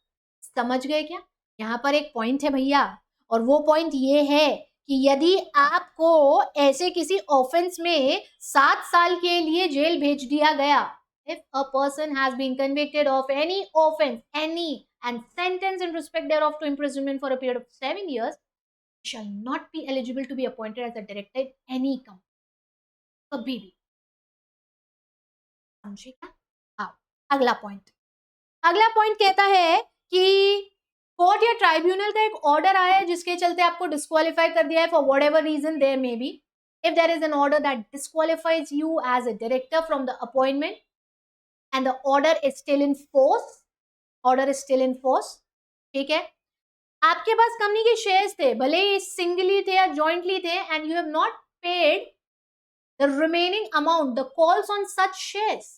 समझ गए क्या? यहाँ पर एक पॉइंट है भैया, और वो पॉइंट ये है कि यदि आपको ऐसे किसी ऑफेंस में 7 साल के लिए जेल भेज दिया गया, if a person has been convicted of any offense, any, and sentenced in respect thereof to imprisonment for a period of 7 years, shall not be eligible to be appointed as a director in any company, कभी भी। समझेगा? आओ अगला point. अगला point कहता है कि court या ट्राइब्यूनल का एक ऑर्डर आया है जिसके चलते आपको डिस्क्वालीफाई कर दिया है for whatever reason there may be. If there is an order that disqualifies you as a director from the appointment and the order is still in force, order is still in force. ठीक है, आपके पास company के shares थे, भले ही singly थे या jointly थे, and you have not paid the remaining amount, the calls on such shares,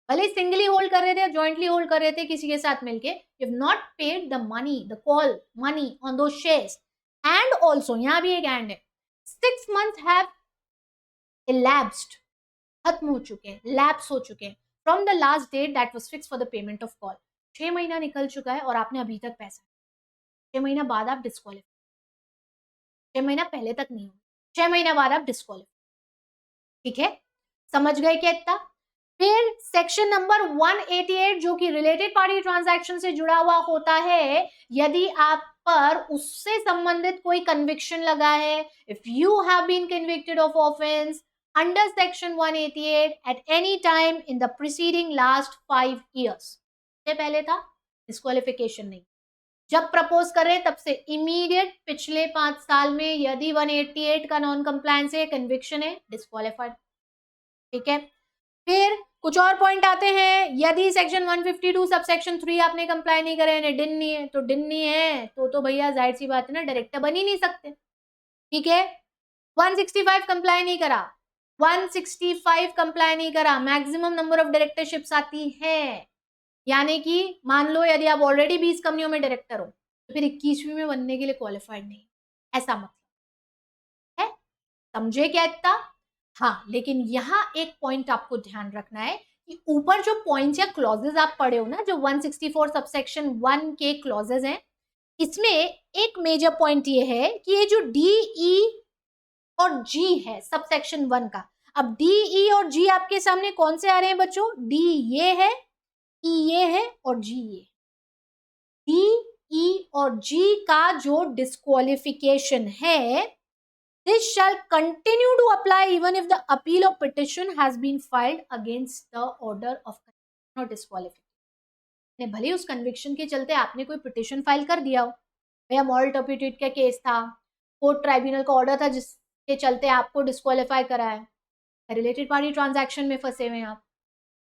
भले सिंगली होल्ड कर रहे थे या जॉइंटली होल्ड कर रहे थे किसी के साथ मिलके, you have not paid the money, the call money on those shares, and also यहां भी एक एंड है, 6 months हैव elapsed, खत्म हो चुके हैं, लैप्स हो चुके हैं from the last date that was fix for the payment of call. 6 महीना निकल चुका है और आपने अभी तक पैसा, 6 महीना बाद आप डिस्क्वालीफाई, 6 महीना पहले तक नहीं हुआ, 6 महीना बाद आप डिस्क्वालीफाई। ठीक है, समझ गए क्या इतना? फिर सेक्शन नंबर 188 जो कि रिलेटेड पार्टी ट्रांजैक्शन से जुड़ा हुआ होता है, यदि आप पर उससे संबंधित कोई कन्विक्शन लगा है, if you have been convicted of offence under section 188 at any time in the preceding last 5 years, से पहले था डिस्क्वालिफिकेशन नहीं, जब प्रपोज कर रहे तब से इमीडिएट पिछले 5 साल में यदि 188 का नॉन कंप्लायंस है, कन्विक्शन है, डिस्क्वालीफाइड। ठीक है, फिर कुछ और पॉइंट आते हैं, यदि सेक्शन 152 सब सेक्शन 3 आपने कंप्लाई नहीं करे, डिन नहीं है तो डिन नहीं है तो भैया जाहिर सी बात है ना, डायरेक्टर बन ही नहीं सकते। ठीक है, 165 कंप्लाई नहीं करा, 165 कंप्लाई नहीं करा, मैक्सिमम नंबर ऑफ डायरेक्टरशिप्स आती है, यानी कि मान लो यदि आप ऑलरेडी 20 कंपनियों में डायरेक्टर हो तो फिर 21वीं में बनने के लिए क्वालिफाइड नहीं, ऐसा मतलब है। समझे क्या इतना? हाँ, लेकिन यहाँ एक पॉइंट आपको ध्यान रखना है कि ऊपर जो पॉइंट्स या क्लॉजेस आप पढ़े हो ना, जो 164 सबसेक्शन 1 के क्लॉजेस हैं, इसमें एक मेजर पॉइंट ये है कि ये जो DE और जी है सबसेक्शन 1 का। अब डी, ई और जी आपके सामने कौन से आ रहे हैं बच्चों? डी ये है, ई ये है और जी ये। डी, ई और जी का जो डिस्क्वालिफिकेशन है, this shall continue to apply even if the appeal और petition has been filed against the order of not disqualification. भले उस कन्विक्शन के चलते आपने कोई पिटिशन फाइल कर दिया हो, भैया मॉरल टर्पिट्यूड का केस था, कोर्ट ट्राइब्यूनल का ऑर्डर था जिसके चलते आपको डिस्क्वालीफाई करा है, रिलेटेड पार्टी ट्रांजैक्शन में फंसे हुए हैं आप,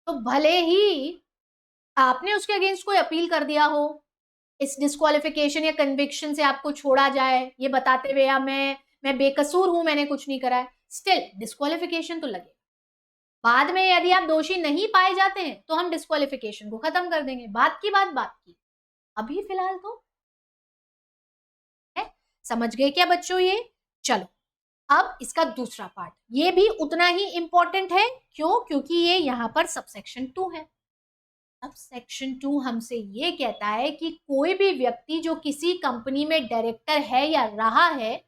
तो भले ही आपने उसके अगेंस्ट कोई अपील कर दिया हो, इस डिस्क्वालिफिकेशन या कन्विक्शन से आपको छोड़ा जाए ये बताते हुए या मैं बेकसूर हूं, मैंने कुछ नहीं करा है, स्टिल डिस्क्वालिफिकेशन तो लगेगा। बाद में यदि आप दोषी नहीं पाए जाते हैं तो हम डिस्क्वालिफिकेशन को खत्म कर देंगे, बात की। अभी फिलहाल तो है। समझ गए क्या बच्चों ये? चलो अब इसका दूसरा पार्ट, ये भी उतना ही इंपॉर्टेंट है। क्यों? क्योंकि ये यहां पर सबसेक्शन 2 है। सबसेक्शन 2 हमसे ये कहता है कि कोई भी व्यक्ति जो किसी कंपनी में डायरेक्टर है या रहा है,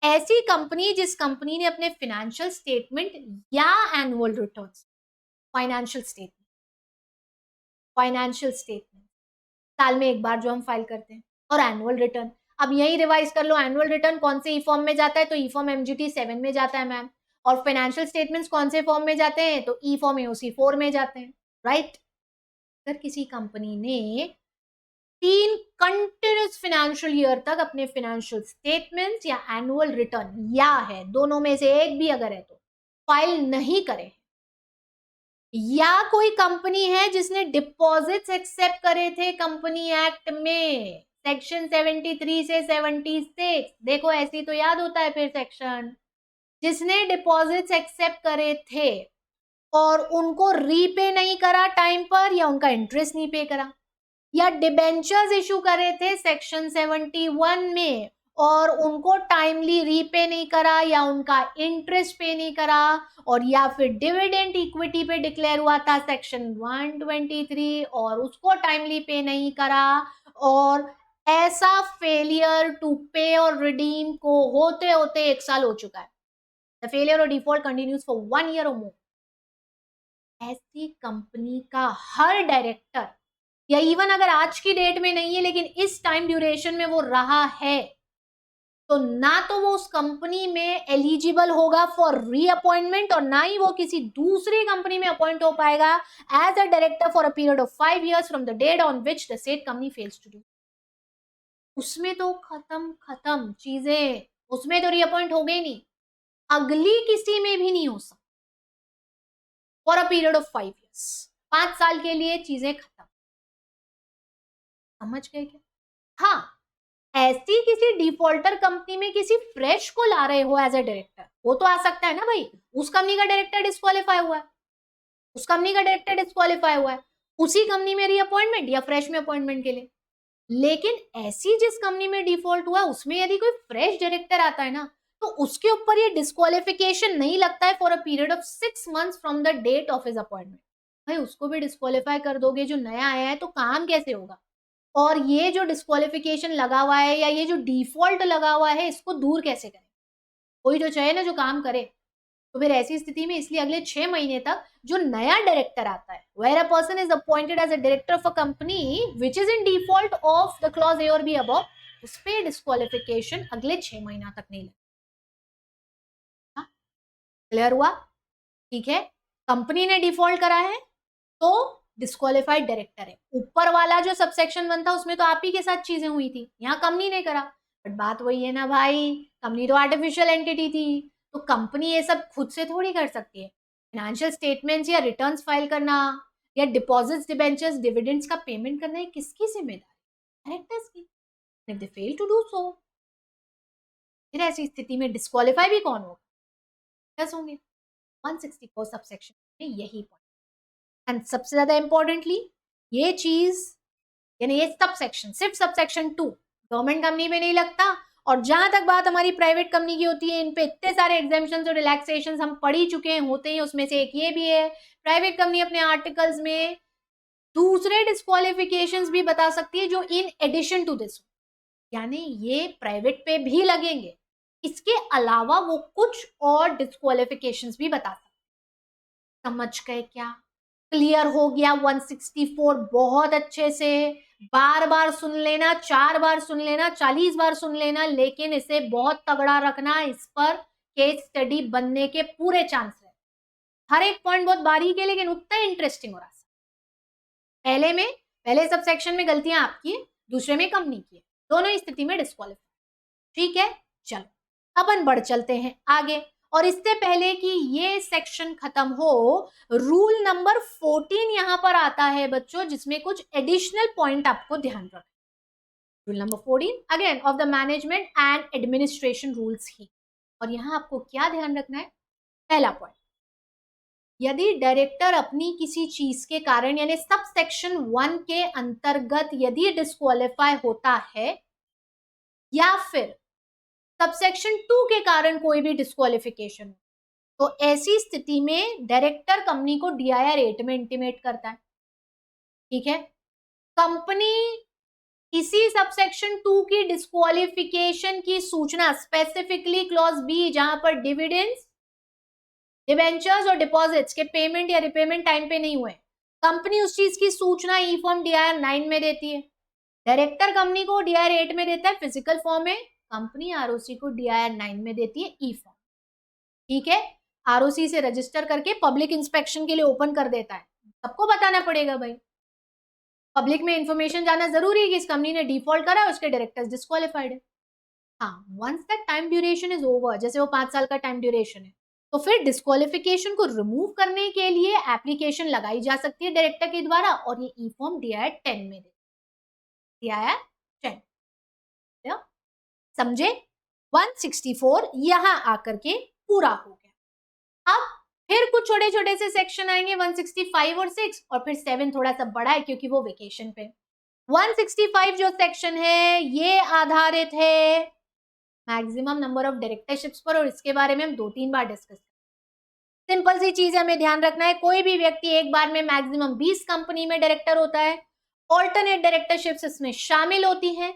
ऐसी कंपनी जिस कंपनी ने अपने फाइनेंशियल स्टेटमेंट या एनुअल रिटर्न्स, फाइनेंशियल स्टेटमेंट साल में एक बार जो हम फाइल करते हैं, और एनुअल रिटर्न, अब यही रिवाइज कर लो, एनुअल रिटर्न कौन से ई फॉर्म में जाता है? तो ई फॉर्म एमजीटी 7 में जाता है मैम। और फाइनेंशियल स्टेटमेंट्स कौन से फॉर्म में जाते हैं? तो ई फॉर्म एओसी 4 में जाते हैं, राइट। अगर किसी कंपनी ने 3 कंटिन्यूस फाइनेंशियल ईयर तक अपने फाइनेंशियल स्टेटमेंट्स या एनुअल रिटर्न, या है दोनों में से एक भी अगर है, तो फाइल नहीं करे, या कोई कंपनी है जिसने डिपॉजिट्स एक्सेप्ट करे थे कंपनी एक्ट में सेक्शन 73 से 76, देखो ऐसी तो याद होता है फिर सेक्शन, जिसने डिपॉजिट्स एक्सेप्ट करे थे और उनको रीपे नहीं करा टाइम पर, या उनका इंटरेस्ट नहीं पे करा, या डिबेंचर्स इशू करे थे सेक्शन 71 में और उनको टाइमली रीपे नहीं करा या उनका इंटरेस्ट पे नहीं करा, और या फिर डिविडेंड इक्विटी पे डिक्लेयर हुआ था सेक्शन 123 और उसको टाइमली पे नहीं करा, और ऐसा फेलियर टू पे और रिडीम को होते होते 1 साल हो चुका है, द फेलियर और डिफॉल्ट कंटिन्यूज फॉर 1 ईयर और मोर, ऐसी कंपनी का हर डायरेक्टर, या इवन अगर आज की डेट में नहीं है लेकिन इस टाइम ड्यूरेशन में वो रहा है, तो ना तो वो उस कंपनी में एलिजिबल होगा फॉर रीअपॉइंटमेंट और ना ही वो किसी दूसरी कंपनी में अपॉइंट हो पाएगा as a director for a period of 5 years from the date on which the said company fails to do. उसमें तो खत्म चीजें, उसमें तो रीअपॉइंट हो गई नहीं, अगली किसी में भी नहीं हो सकता for a period of 5 years, 5 साल के लिए चीजें खत्म। समझ गए क्या? हाँ, ऐसी किसी डिफॉल्टर कंपनी में किसी फ्रेश को ला रहे हो एज ए डायरेक्टर, वो तो आ सकता है ना भाई, उस कंपनी का डायरेक्टर डिस्क्वालीफाई हुआ है, उसी कंपनी में रीअपॉइंटमेंट या फ्रेश में अपॉइंटमेंट के लिए। लेकिन ऐसी जिस कंपनी में डिफॉल्ट हुआ उसमें यदि कोई फ्रेश डायरेक्टर आता है ना, तो उसके ऊपर ये डिस्क्वालिफिकेशन नहीं लगता है for a period of 6 months from the date of his appointment. भाई उसको भी डिस्क्वालीफाई कर दोगे जो नया आया है, तो काम कैसे होगा? और ये जो डिस्क्वालिफिकेशन लगा हुआ है या ये जो डिफॉल्ट लगा हुआ है, इसको दूर कैसे करें? कोई तो चाहिए ना जो काम करे। तो फिर ऐसी स्थिति में इसलिए अगले 6 महीने तक जो नया डायरेक्टर आता है, where a person is appointed as a director of a company which is in default of the clause A और बी अबव, उस पे डिस्क्वालिफिकेशन अगले 6 महीना तक नहीं लगता। क्लियर हुआ? ठीक है, कंपनी ने डिफॉल्ट करा है तो डिस्क्वालिफाइड डायरेक्टर है। ऊपर वाला जो सबसेक्शन 1 था उसमें तो आप ही के साथ चीजें हुई थी, यहाँ कंपनी ने करा, बट बात वही है ना भाई, कंपनी तो आर्टिफिशियल एंटिटी थी, तो कंपनी ये सब खुद से थोड़ी कर सकती है। फाइनेंशियल स्टेटमेंट्स या रिटर्न्स फाइल करना या डिपॉजिट्स, डिबेंचर्स, डिविडेंड्स का पेमेंट करना है किसकी जिम्मेदारी? डायरेक्टर्स की। If they fail to do so, फिर ऐसी स्थिति में डिस्क्वालीफाई भी कौन होगा? दस होंगे। 164 सबसेक्शन में यही पॉइंट, एंड सबसे ज्यादा इंपॉर्टेंटली ये चीज, यानी ये सबसेक्शन, सिर्फ सबसेक्शन 2 गवर्नमेंट कंपनी में नहीं लगता, और जहां तक बात हमारी प्राइवेट कंपनी की होती है, इन पे इतने सारे एग्जाम्पशंस और रिलैक्सेशंस हम पढ़ ही चुके हैं, होते हैं, उसमें से एक ये भी है, प्राइवेट कंपनी अपने आर्टिकल्स में दूसरे डिस्क्वालिफिकेशंस भी बता सकती है जो इन एडिशन टू दिस, यानी ये प्राइवेट पे भी लगेंगे, इसके अलावा वो कुछ और डिस्क्वालिफिकेशंस भी बता सकते। समझ गए क्या? क्लियर हो गया 164 बहुत अच्छे से। बार बार सुन लेना, 4 बार सुन लेना, 40 बार सुन लेना, लेकिन इसे बहुत तगड़ा रखना, इस पर केस स्टडी बनने के पूरे चांस है। हर एक पॉइंट बहुत बारीक है लेकिन उतना इंटरेस्टिंग हो रहा है। पहले सब सेक्शन में गलतियां आपकी है, दूसरे में कंपनी की है, दोनों स्थिति में डिस्क्वालिफाई। ठीक है, चलो अपन बढ़ चलते हैं आगे। और इससे पहले कि ये सेक्शन खत्म हो, रूल नंबर 14 यहां पर आता है बच्चों, जिसमें कुछ एडिशनल पॉइंट आपको ध्यान रखना। Rule number 14 again of the management and administration rules ही। और यहां आपको क्या ध्यान रखना है? पहला पॉइंट, यदि डायरेक्टर अपनी किसी चीज के कारण यानी सब सेक्शन 1 के अंतर्गत यदि डिस्क्वालीफाई होता है या फिर सबसेक्शन 2 के कारण कोई भी डिस्क्वालिफिकेशन, तो ऐसी स्थिति में डायरेक्टर कंपनी को DIR 8 में इंटीमेट करता है। ठीक है, कंपनी इसी सबसेक्शन 2 की डिस्क्वालिफिकेशन की सूचना स्पेसिफिकली क्लॉज बी, जहां पर डिविडेंड्स, डिबेंचर्स और डिपॉजिट्स के पेमेंट या रिपेमेंट टाइम पे नहीं हुए, कंपनी उस चीज की सूचना ई फॉर्म DIR 9 में देती है। डायरेक्टर कंपनी को DIR 8 में देता है फिजिकल फॉर्म में, कंपनी ROC को DIR 9 में देती है ई फॉर्म। ठीक है, ROC से रजिस्टर करके पब्लिक इंस्पेक्शन के लिए ओपन कर देता है। सबको बताना पड़ेगा भाई, पब्लिक में इंफॉर्मेशन जाना जरूरी है कि इस कंपनी ने डिफॉल्ट करा, उसके डायरेक्टर्स डिस्क्वालिफाइड है। हाँ, once that time duration is over, जैसे वो 5 साल का टाइम ड्यूरेशन है, तो फिर डिस्क्वालिफिकेशन को रिमूव करने के लिए एप्लीकेशन लगाई जा सकती है डायरेक्टर के द्वारा, और ये ई फॉर्म DIR 10 में DIR 10। समझे? 164 यहां आकर के पूरा हो गया। अब फिर कुछ छोटे छोटे से सेक्शन आएंगे 165 और 6, और फिर 7 थोड़ा सा बड़ा है क्योंकि वो वेकेशन पे। 165 जो सेक्शन है ये आधारित है मैक्सिमम नंबर ऑफ डायरेक्टरशिप्स पर, और इसके बारे में हम 2-3 बार डिस्कस। सिंपल सी चीज हमें ध्यान रखना है, कोई भी व्यक्ति एक बार में मैक्सिमम 20 कंपनी में डायरेक्टर होता है। ऑल्टरनेट डायरेक्टरशिप्स इसमें शामिल होती है,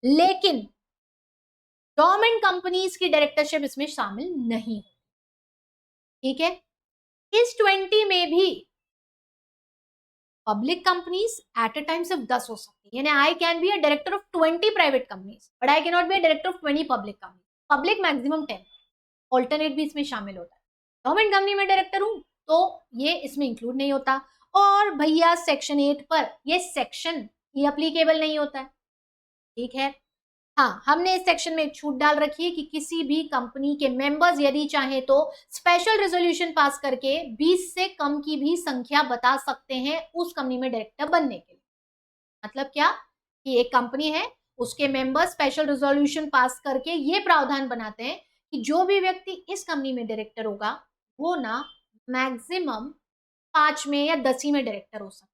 लेकिन गवर्नमेंट कंपनीज की डायरेक्टरशिप इसमें शामिल नहीं। ठीक है, इस 20 में भी public companies at a time सिर्फ 10 हो सकती है, यानी I can be a director of 20 private companies but I can not be a director of 20 public company. Public maximum 10, alternate भी इसमें शामिल होता है। गवर्नमेंट कंपनी में डायरेक्टर हूं तो ये इसमें इंक्लूड नहीं होता। और भैया सेक्शन 8 पर ये सेक्शन ये अप्लीकेबल नहीं होता है। ठीक है, हाँ, हमने इस सेक्शन में एक छूट डाल रखी है कि किसी भी कंपनी के मेंबर्स यदि चाहे तो स्पेशल रेजोल्यूशन पास करके 20 से कम की भी संख्या बता सकते हैं उस कंपनी में डायरेक्टर बनने के लिए। मतलब क्या कि एक कंपनी है, उसके मेंबर्स स्पेशल रेजोल्यूशन पास करके ये प्रावधान बनाते हैं कि जो भी व्यक्ति इस कंपनी में डायरेक्टर होगा वो ना मैक्सिमम 5 में या 10 ही में डायरेक्टर हो सकता है।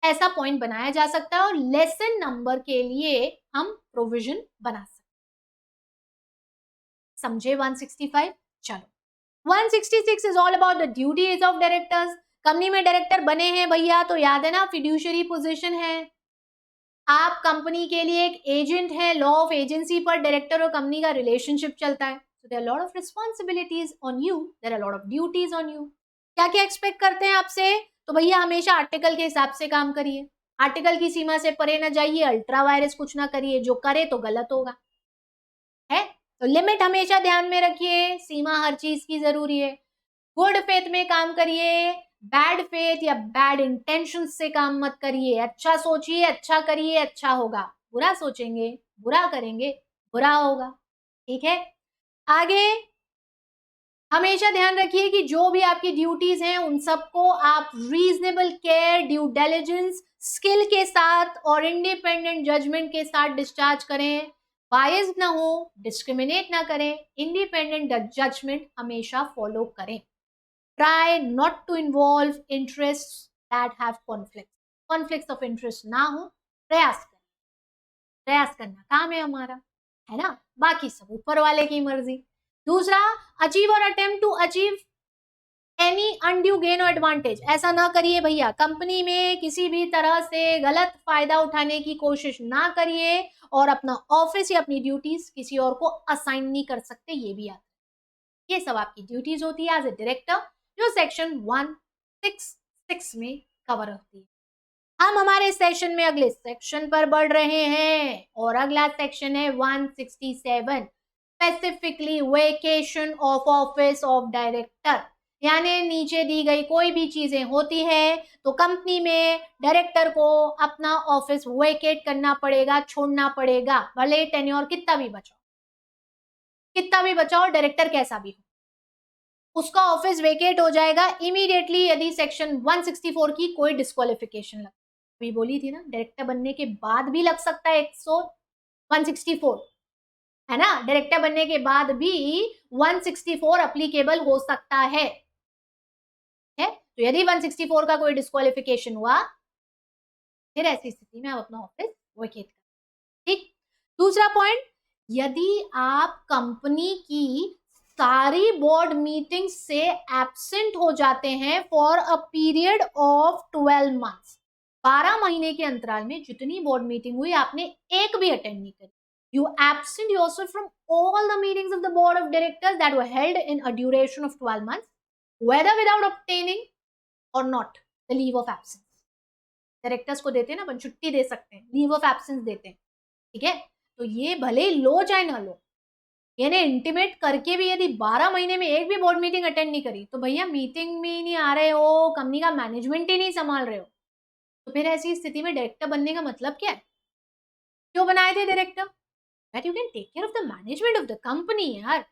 ऐसा पॉइंट बनाया जा सकता है और लेसन नंबर के लिए हम प्रोविजन बना सकते हैं। समझे 165? चलो 166 is all about the duties of directors. Company में डायरेक्टर बने हैं भैया तो याद है ना फिड्यूशियरी पोजीशन है, आप कंपनी के लिए एक एजेंट है, लॉ ऑफ एजेंसी पर डायरेक्टर और कंपनी का रिलेशनशिप चलता है। So there are lot of responsibilities on you, there are lot of duties on you. क्या क्या एक्सपेक्ट करते हैं आपसे? तो भैया हमेशा आर्टिकल के हिसाब से काम करिए, आर्टिकल की सीमा से परे ना जाइए, अल्ट्रा वायरस कुछ ना करिए, जो करे तो गलत होगा। है तो लिमिट हमेशा ध्यान में रखिए, सीमा हर चीज की जरूरी है। गुड फेथ में काम करिए, बैड फेथ या बैड इंटेंशन से काम मत करिए। अच्छा सोचिए, अच्छा करिए, अच्छा होगा। बुरा सोचेंगे, बुरा करेंगे, बुरा होगा। ठीक है, आगे हमेशा ध्यान रखिए कि जो भी आपकी ड्यूटीज हैं उन सबको आप reasonable care, due diligence, skill के साथ और इंडिपेंडेंट जजमेंट के साथ डिस्चार्ज करें। बायस ना हो, डिस्क्रिमिनेट ना करें, इंडिपेंडेंट जजमेंट हमेशा फॉलो करें। Try not to involve interests that have conflicts. Conflicts of interest ना हो, प्रयास करना काम है हमारा, है ना? बाकी सब ऊपर वाले की मर्जी। दूसरा, achieve or attempt to achieve any undue gain or advantage, ऐसा ना करिए भैया, कंपनी में किसी भी तरह से गलत फायदा उठाने की कोशिश ना करिए और अपना ऑफिस या अपनी ड्यूटीज किसी और को असाइन नहीं कर सकते, ये भी याद। ये सब आपकी ड्यूटीज होती है एज ए डायरेक्टर, जो सेक्शन 166 में कवर होती है। हम हमारे सेशन में अगले सेक्शन पर बढ़ रहे हैं और अगला सेक्शन है 167, specifically vacation of office of director. यानी नीचे दी गई कोई भी चीजें होती है तो कंपनी में डायरेक्टर को अपना ऑफिस वेकेट करना पड़ेगा, छोड़ना पड़ेगा, भले टेन्योर कितना भी बचाओ, डायरेक्टर कैसा भी हो, उसका ऑफिस वेकेट हो जाएगा इमीडिएटली यदि सेक्शन 164 की कोई डिस्क्वालिफिकेशन लगे। अभी बोली थी ना, डायरेक्टर बनने के बाद भी लग सकता है 164, है ना, डायरेक्टर बनने के बाद भी 164 अप्लीकेबल हो सकता है। तो यदि 164 का कोई डिस्क्वालिफिकेशन हुआ फिर ऐसी स्थिति में आप अपना ऑफिस वेकेट करें। ठीक। दूसरा पॉइंट, यदि आप कंपनी की सारी बोर्ड मीटिंग से एब्सेंट हो जाते हैं for a period of 12 months, 12 महीने के अंतराल में जितनी बोर्ड मीटिंग हुई आपने एक भी अटेंड नहीं करी, you absent yourself from all the meetings of the board of directors that were held in a duration of 12 months, whether without obtaining or not the leave of absence. Directors को देते हैं ना अपन, छुट्टी दे सकते हैं, leave of absence देते हैं, ठीक है। तो ये भले लो चाहे ना लो, यानी इंटीमेट करके भी यदि 12 महीने में एक भी बोर्ड मीटिंग अटेंड नहीं करी तो भैया मीटिंग में ही नहीं आ रहे हो, कंपनी का मैनेजमेंट ही नहीं संभाल रहे हो, तो फिर ऐसी स्थिति में डायरेक्टर बनने का मतलब क्या है? क्यों बनाए थे director? That you can take care of the management of the company यार।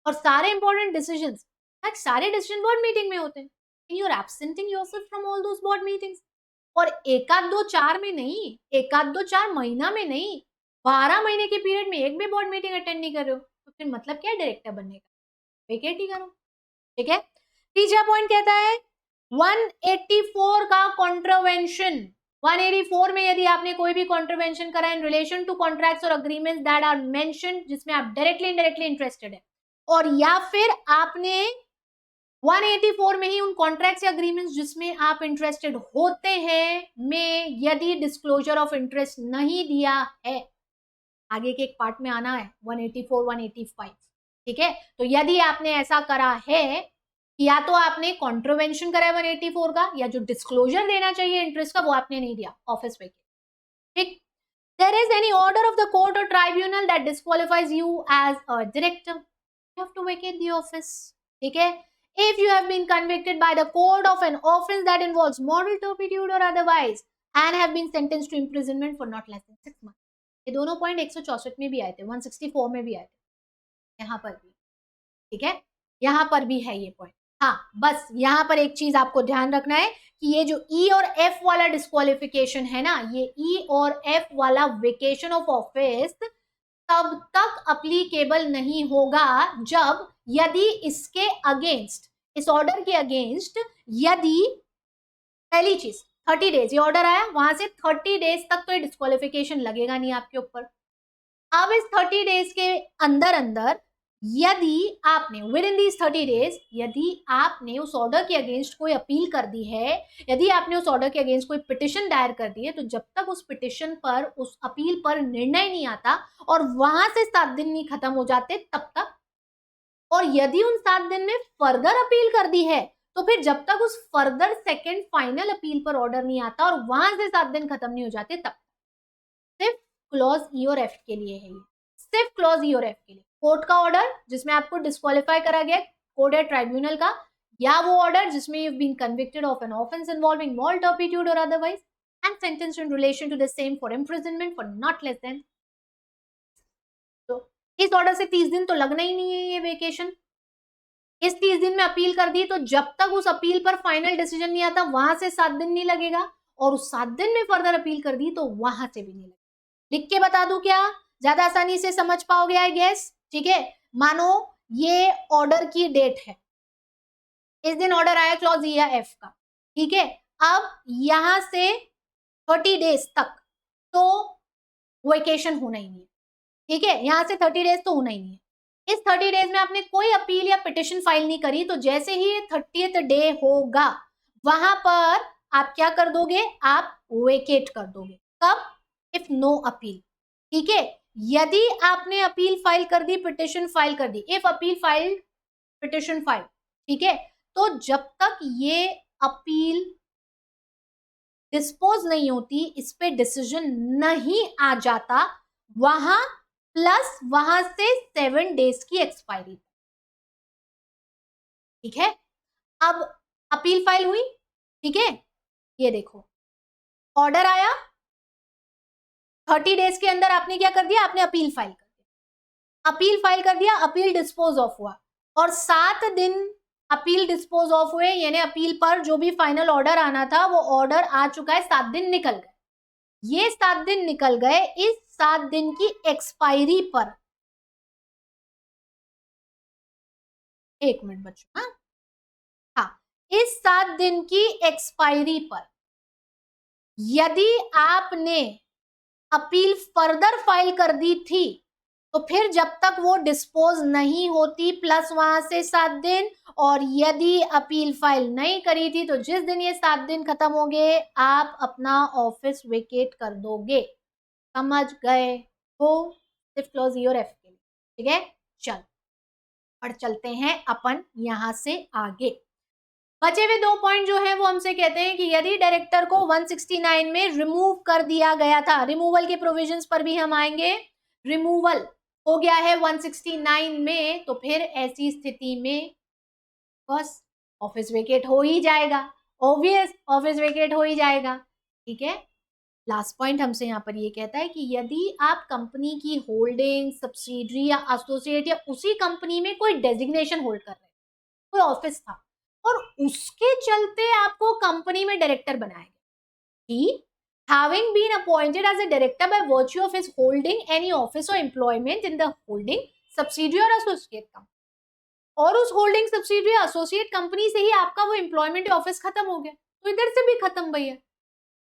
और सारे इंपॉर्टेंट डिसीजंस, सारे डिसीजन बोर्ड मीटिंग में होते हैं, you are absenting yourself from all those board meetings. और एकाध दो चार में नहीं, एकाध दो चार महीना में नहीं, 12 महीने के पीरियड में एक भी बोर्ड मीटिंग अटेंड नहीं कर रहे हो, तो फिर मतलब क्या है डायरेक्टर बनने का? वेकेट ही करो, ठीक है। तीसरा पॉइंट कहता है 184 का कॉन्ट्रवेंशन। 184 में यदि आपने कोई भी कॉन्ट्रवेंशन करा इन रिलेशन टू कॉन्ट्रैक्ट्स और अग्रीमेंट्स दैट आर मेंशन्ड, जिसमें आप डायरेक्टली इनडायरेक्टली इंटरेस्टेड है, और या फिर आपने 184 में ही उन कॉन्ट्रैक्ट्स या अग्रीमेंट्स जिसमें आप इंटरेस्टेड होते हैं में यदि डिस्क्लोजर ऑफ इंटरेस्ट नहीं दिया है, आगे के एक पार्ट में आना है 184 185, ठीक है। तो यदि आपने ऐसा करा है, या तो आपने कॉन्ट्रोवेंशन करा है 184 का, या जो डिस्क्लोजर देना चाहिए इंटरेस्ट का वो आपने नहीं दिया, ऑफिस वेकेट, ठीक। There is any order of the court or tribunal that disqualifies you as a director, you have to vacate the office, ठीक है। If you have been convicted by the court of an offense that involves moral turpitude or otherwise and have been sentenced to imprisonment for not less than 6 months, ये दोनों point 164 में भी आए थे, 164 में भी आए थे, यहाँ पर भी, ठीक है, यहाँ पर भी है ये पॉइंट। हाँ, बस यहाँ पर एक चीज आपको ध्यान रखना है कि ये जो ई और एफ वाला डिस्क्वालिफिकेशन है ना, ये ई और एफ वाला वेकेशन ऑफ ऑफिस तब तक अप्लीकेबल नहीं होगा जब यदि इसके अगेंस्ट, इस ऑर्डर के अगेंस्ट, यदि पहली चीज 30 डेज, ये ऑर्डर आया वहां से 30 डेज तक तो ये डिस्क्वालिफिकेशन लगेगा नहीं आपके ऊपर। अब इस 30 डेज के अंदर अंदर यदि आपने विद इन दीज 30 डेज यदि आपने उस ऑर्डर के अगेंस्ट कोई अपील कर दी है, यदि आपने उस ऑर्डर के अगेंस्ट कोई पिटिशन दायर कर दी है, तो जब तक उस पिटिशन पर, उस अपील पर निर्णय नहीं आता और वहां से 7 दिन नहीं खत्म हो जाते तब तक, और यदि उन 7 दिन में फर्दर अपील कर दी है तो फिर जब तक उस फर्दर सेकेंड फाइनल अपील पर ऑर्डर नहीं आता और वहां से 7 दिन खत्म नहीं हो जाते तब। सिर्फ क्लॉज ई और एफ के लिए है ये, सिर्फ क्लॉज ई और एफ के लिए। कोर्ट का ऑर्डर जिसमें आपको डिस्क्वालीफाई करा गया कोर्ट या ट्राइब्यूनल का, या वो ऑर्डर जिसमें you been convicted of an offence involving moral turpitude or otherwise and sentenced in relation to the same for imprisonment for not less than, तो इस ऑर्डर से 30 दिन तो लगना ही नहीं है ये वेकेशन। इस 30 दिन में अपील कर दी तो जब तक उस अपील पर फाइनल डिसीजन नहीं आता वहां से 7 दिन नहीं लगेगा, और उस 7 दिन में फर्दर अपील कर दी तो वहां से भी नहीं लगेगा। लिख के बता दूं क्या, ज्यादा आसानी से समझ पाओगे आई गेस, ठीक है। मानो ये ऑर्डर की डेट है, इस दिन ऑर्डर आया क्लॉज ई या एफ का, ठीक है। अब यहां से 30 डेज तक तो वेकेशन होना ही नहीं है, ठीक है, यहां से 30 डेज तो होना ही नहीं है, इस 30 डेज में आपने कोई अपील या पिटिशन फाइल नहीं करी, तो जैसे ही ये 30th डे होगा वहां पर आप क्या कर दोगे, आप वेकेट कर दोगे। कब? If no appeal. ठीक है, यदि आपने अपील फाइल कर दी, पिटिशन फाइल कर दी, if appeal file, petition file, ठीक है, तो जब तक ये अपील डिस्पोज नहीं होती, इस पे डिसीजन नहीं आ जाता, वहां प्लस वहां से 7 डेज की एक्सपायरी। ठीक है, अब अपील फाइल हुई, ठीक है, ये देखो ऑर्डर आया, 30 डेज के अंदर आपने क्या कर दिया, आपने अपील फाइल कर दिया, अपील फाइल कर दिया, अपील डिस्पोज ऑफ हुआ, और 7 दिन अपील डिस्पोज ऑफ हुए, यानी अपील पर जो भी फाइनल ऑर्डर आना था वो ऑर्डर आ चुका है, 7 दिन निकल गए। ये 7 दिन निकल गए, इस 7 दिन की एक्सपायरी पर, एक मिनट बच्चों, हाँ, इस 7 दिन की एक्सपायरी पर यदि आपने अपील फर्दर फाइल कर दी थी, तो फिर जब तक वो डिस्पोज नहीं होती प्लस वहां से 7 दिन, और यदि अपील फाइल नहीं करी थी तो जिस दिन ये 7 दिन खत्म हो गए आप अपना ऑफिस वेकेट कर दोगे। समझ गए हो? सिर्फ क्लॉज ई और एफ के लिए। ठीक है, चल और चलते हैं अपन यहां से आगे। बचे हुए 2 पॉइंट जो है वो हमसे कहते हैं कि यदि डायरेक्टर को 169 में रिमूव कर दिया गया था, रिमूवल के प्रोविजंस पर भी हम आएंगे, रिमूवल हो गया है 169 में, तो फिर ऐसी स्थिति में बस ऑफिस वेकेट हो ही जाएगा, ऑब्वियस ऑफिस वेकेट हो ही जाएगा। ठीक है, लास्ट पॉइंट हमसे यहाँ पर ये कहता है कि यदि आप कंपनी की होल्डिंग, सब्सिडरी या एसोसिएट या उसी कंपनी में कोई डेजिग्नेशन होल्ड कर रहे हैं, कोई ऑफिस था और उसके चलते आपको कंपनी में डायरेक्टर बनाया गया, he having been appointed as a director by virtue of his holding any office or employment in the holding subsidiary or associate company, और उस होल्डिंग सब्सिडरी या एसोसिएट कंपनी से ही आपका वो एम्प्लॉयमेंट ऑफिस खत्म हो गया, तो इधर से भी खत्म भैया,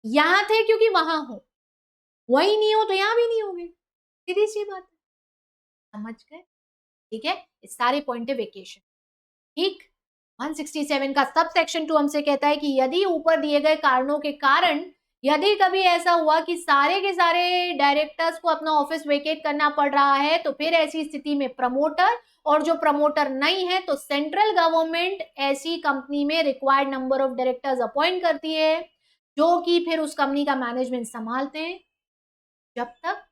यहां थे क्योंकि वहां हो, वही नहीं हो तो यहां भी नहीं होंगे, सीधी सी बात है। समझ गए? ठीक है, इस सारे पॉइंट है वेकेशन। ठीक, 167 का सब सेक्शन 2 हमसे कहता है कि यदि ऊपर दिए गए कारणों के कारण यदि कभी ऐसा हुआ कि सारे के सारे डायरेक्टर्स को अपना ऑफिस वेकेट करना पड़ रहा है, तो फिर ऐसी स्थिति में प्रमोटर, और जो प्रमोटर नहीं है तो सेंट्रल गवर्नमेंट ऐसी कंपनी में required number of directors appoint करती है, जो कि फिर उस कंपनी का मैनेजमेंट संभालते हैं जब तक,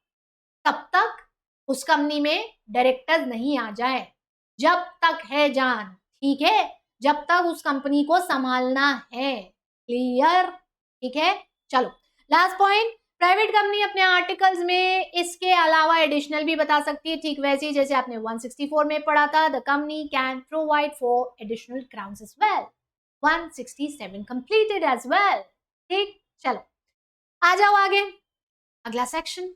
तब तक उस कंपनी में डायरेक्टर्स नहीं आ जाए, जब तक है जान। ठीक है, जब तक उस कंपनी को संभालना है। क्लियर? ठीक है, चलो लास्ट पॉइंट, प्राइवेट कंपनी अपने आर्टिकल्स में इसके अलावा एडिशनल भी बता सकती है, ठीक वैसे ही जैसे आपने 164 में पढ़ा था, the company can provide for additional grounds as well, 167 completed as well. ठीक, चलो आ जाओ आगे, अगला सेक्शन,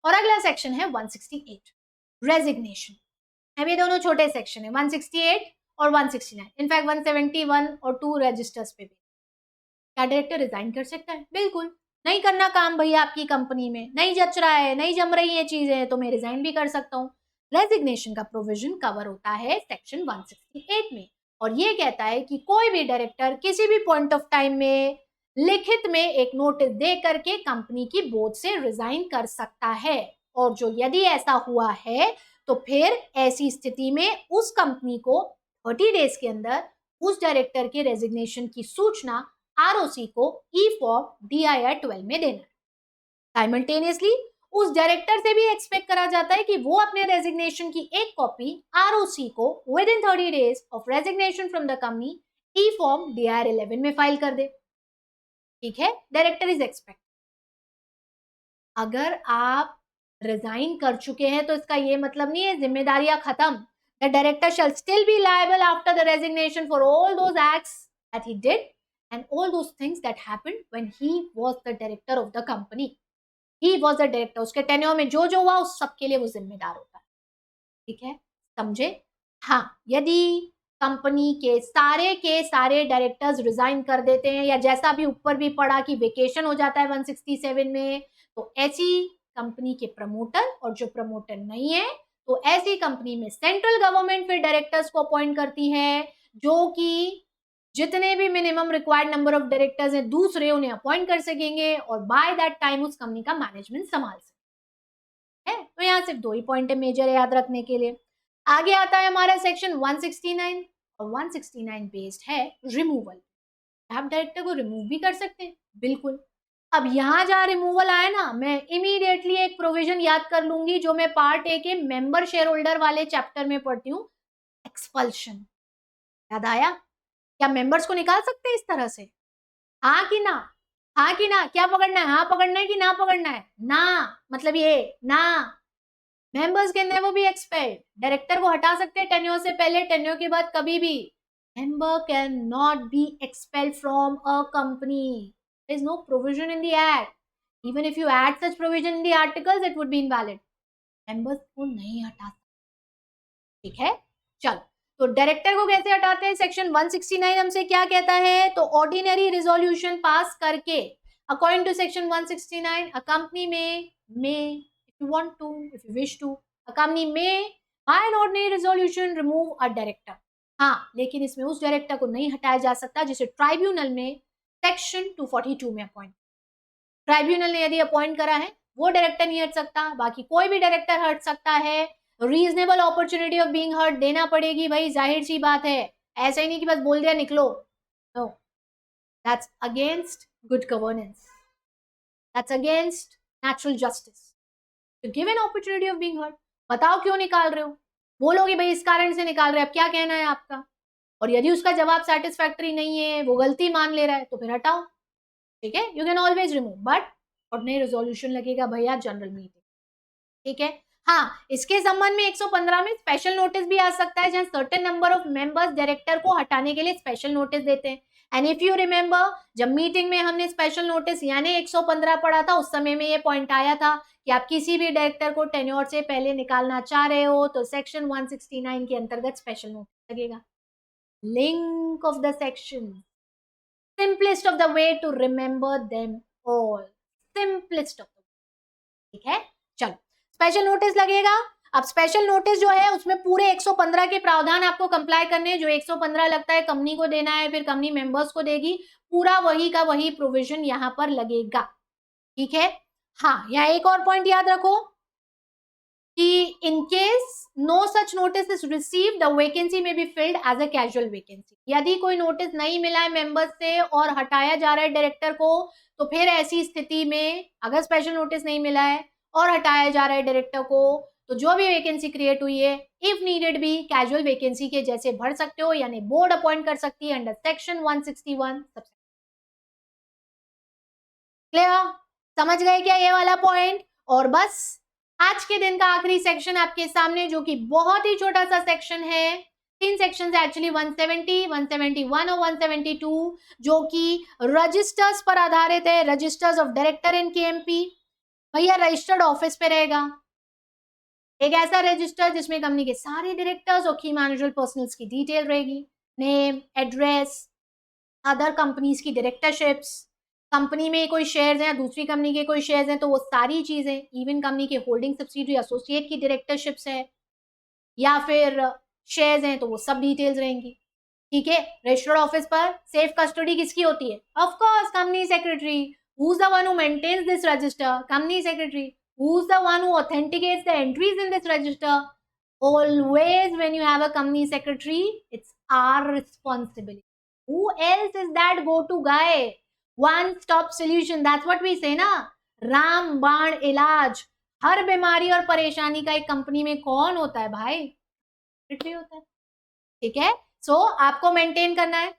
और अगला सेक्शन है 168 रेजिग्नेशन। अब ये दोनों छोटे सेक्शन है, 168 और 169, इनफैक्ट 171 और 2 रजिस्टर्स पे भी। क्या डायरेक्टर रिजाइन कर सकता है? बिल्कुल, नहीं करना काम भैया आपकी कंपनी में, नहीं जच रहा है, नहीं जम रही है चीजें, तो मैं रिजाइन भी कर सकता हूँ। रेजिग्नेशन का प्रोविजन कवर होता है सेक्शन 168 में, और ये कहता है कि कोई भी डायरेक्टर किसी भी पॉइंट ऑफ टाइम में लिखित में एक नोटिस दे करके कंपनी की बोर्ड से रिजाइन कर सकता है, और जो यदि ऐसा हुआ है तो फिर ऐसी स्थिति में उस कंपनी को 30 डेज के अंदर उस डायरेक्टर के रेजिग्नेशन की सूचना आरओसी को ई फॉर्म DIR 12 में देना। साइमल्टेनियसली उस डायरेक्टर से भी एक्सपेक्ट करा जाता है कि वो अपने रेजिग्नेशन की एक कॉपी आरओसी को with in 30 days of resignation from the company E form DIR 11 में फाइल कर दे। ठीक है, डायरेक्टर इज एक्सपेक्ट। अगर आप रिजाइन कर चुके हैं तो इसका ये मतलब नहीं है जिम्मेदारियां खत्म। The director shall still be liable after the resignation for all those acts that he did and all those things that happened when he was the director of the company. He was the director, उसके tenure में जो जो हुआ उस सब के लिए वो जिम्मेदार होता है। ठीक है, समझे? हाँ, यदि कंपनी के सारे डायरेक्टर्स रिजाइन कर देते हैं, या जैसा भी ऊपर भी पढ़ा कि वेकेशन हो जाता है 167 में, तो ऐसी कंपनी के प्रमोटर और जो प्रमोटर नहीं है तो ऐसी कंपनी में सेंट्रल गवर्नमेंट फिर डायरेक्टर्स को अपॉइंट करती है, जो कि जितने भी minimum required number of directors हैं दूसरे उन्हें अपॉइंट कर सकेंगे और बाय दैट टाइम उस कंपनी का मैनेजमेंट संभाल सके है। तो यहाँ सिर्फ 2 ही पॉइंट है मेजर याद रखने के लिए। आगे आता है हमारा सेक्शन 169 और 169 बेस्ड है रिमूवल। आप डायरेक्टर को रिमूव भी कर सकते हैं, बिल्कुल। अब यहाँ जहाँ रिमूवल आया ना, मैं इमीडिएटली एक प्रोविजन याद कर लूंगी जो मैं पार्ट ए के मेंबर शेयर होल्डर वाले चैप्टर में पढ़ती हूँ, एक्सपल्शन। याद आया? क्या मेंबर्स को निकाल सकते हैं इस तरह से? हाँ कि ना? हाँ कि ना? क्या पकड़ना है? हाँ पकड़ना है कि ना पकड़ना है? ना, मतलब ये ना। Members can never be expelled. Director को हटा सकते हैं टेन्योर से पहले, टेन्योर के बाद कभी भी। member cannot be expelled from a company. There is no provision in the act. Even if you add such provision in the articles, it would be invalid. Members को नहीं हटा सकते, ठीक है? चलो, तो डायरेक्टर को कैसे हटाते हैं? सेक्शन 169 हमसे क्या कहता है? तो ऑर्डिनरी रिजोल्यूशन पास करके, according to section 169, a company may, if you want to, if you wish to, a company may, by an ordinary resolution, remove a director. हाँ, लेकिन इसमें उस डायरेक्टर को नहीं हटाया जा सकता जिसे ट्राइब्यूनल में सेक्शन 242 में अपॉइंट, ट्राइब्यूनल ने यदि अपॉइंट करा है वो डायरेक्टर नहीं हट सकता, बाकी कोई भी डायरेक्टर हट सकता है। Reasonable opportunity of being heard देना पड़ेगी भाई, जाहिर सी बात है। ऐसा ही नहीं कि बस बोल दिया निकलो, no, that's against good governance, that's against natural justice to give an opportunity of being heard. बताओ क्यों निकाल रहे हो, बोलोगे भाई इस कारण से निकाल रहे हैं, अब क्या कहना है आपका? और यदि उसका जवाब सेटिस्फैक्टरी नहीं है, वो गलती मान ले रहा है, तो फिर हटाओ, ठीक है? You can always remove, but ordinary resolution लगेगा भैया, जनरल मीटिंग, ठीक है? हाँ, इसके संबंध में 115 में स्पेशल नोटिस भी आ सकता है, जहां certain number of members director को हटाने के लिए स्पेशल नोटिस देते हैं। एंड इफ यू रिमेंबर, जब मीटिंग में हमने स्पेशल नोटिस यानी 115 पढ़ा था, उस समय में ये पॉइंट आया था कि आप किसी भी डायरेक्टर को टेन्योर से पहले निकालना चाह रहे हो तो सेक्शन 169 के अंतर्गत स्पेशल नोटिस लगेगा। Link of the section, simplest of the way to remember them all, simplest of the, ठीक है? चलो, स्पेशल नोटिस लगेगा। अब स्पेशल नोटिस जो है उसमें पूरे 115 के प्रावधान आपको कंप्लाई करने हैं। जो 115 लगता है कंपनी को देना है, फिर कंपनी मेंबर्स को देगी, पूरा वही का वही प्रोविजन यहां पर लगेगा, ठीक है? हाँ, यहाँ एक और पॉइंट याद रखो कि in case no such notice is received, the vacancy may be filled as a casual vacancy. यदि कोई नोटिस नहीं मिला है मेंबर्स से और हटाया जा रहा है डायरेक्टर को, तो फिर ऐसी स्थिति में अगर स्पेशल नोटिस नहीं मिला है और हटाया जा रहा है डायरेक्टर को, तो जो भी वैकेंसी क्रिएट हुई है, इफ नीडेड भी कैजुअल वैकेंसी के जैसे भर सकते हो, यानी बोर्ड अपॉइंट कर सकती है अंडर सेक्शन 161। क्लियर? समझ गए क्या ये वाला पॉइंट? और बस आज के दिन का आखिरी सेक्शन आपके सामने, जो कि बहुत ही छोटा सा सेक्शन है। 3 सेक्शन है एक्चुअली, 170, 171 और 172, जो कि रजिस्टर्स पर आधारित है। Registers of director in KMP, भैया रजिस्टर्ड ऑफिस पे रहेगा। एक ऐसा रजिस्टर जिसमें कंपनी के सारे डायरेक्टर्स और की मैनेजर पर्सनल्स की डिटेल रहेगी, नेम, एड्रेस, अदर कंपनीज की डायरेक्टरशिप्स, कंपनी में कोई शेयर्स हैं, दूसरी कंपनी के कोई शेयर्स हैं तो वो सारी चीजें, इवन कंपनी के होल्डिंग सब्सिडियरी एसोसिएट की डायरेक्टरशिप्स है या फिर शेयर्स हैं तो वो सब डिटेल्स रहेंगी, ठीक है? रजिस्टर्ड ऑफिस पर सेफ कस्टडी किसकी होती है? Of course company secretary. Who is the one who maintains this register? Company secretary. Who is the one who authenticates the entries in this register? Always when you have a company secretary, it's our responsibility. Who else is that go-to guy? One stop solution, that's what we say ना, राम बाण इलाज। हर बीमारी और परेशानी का एक company में कौन होता है भाई? सेक्रेटरी होता है, ठीक है? सो आपको मेंटेन करना है।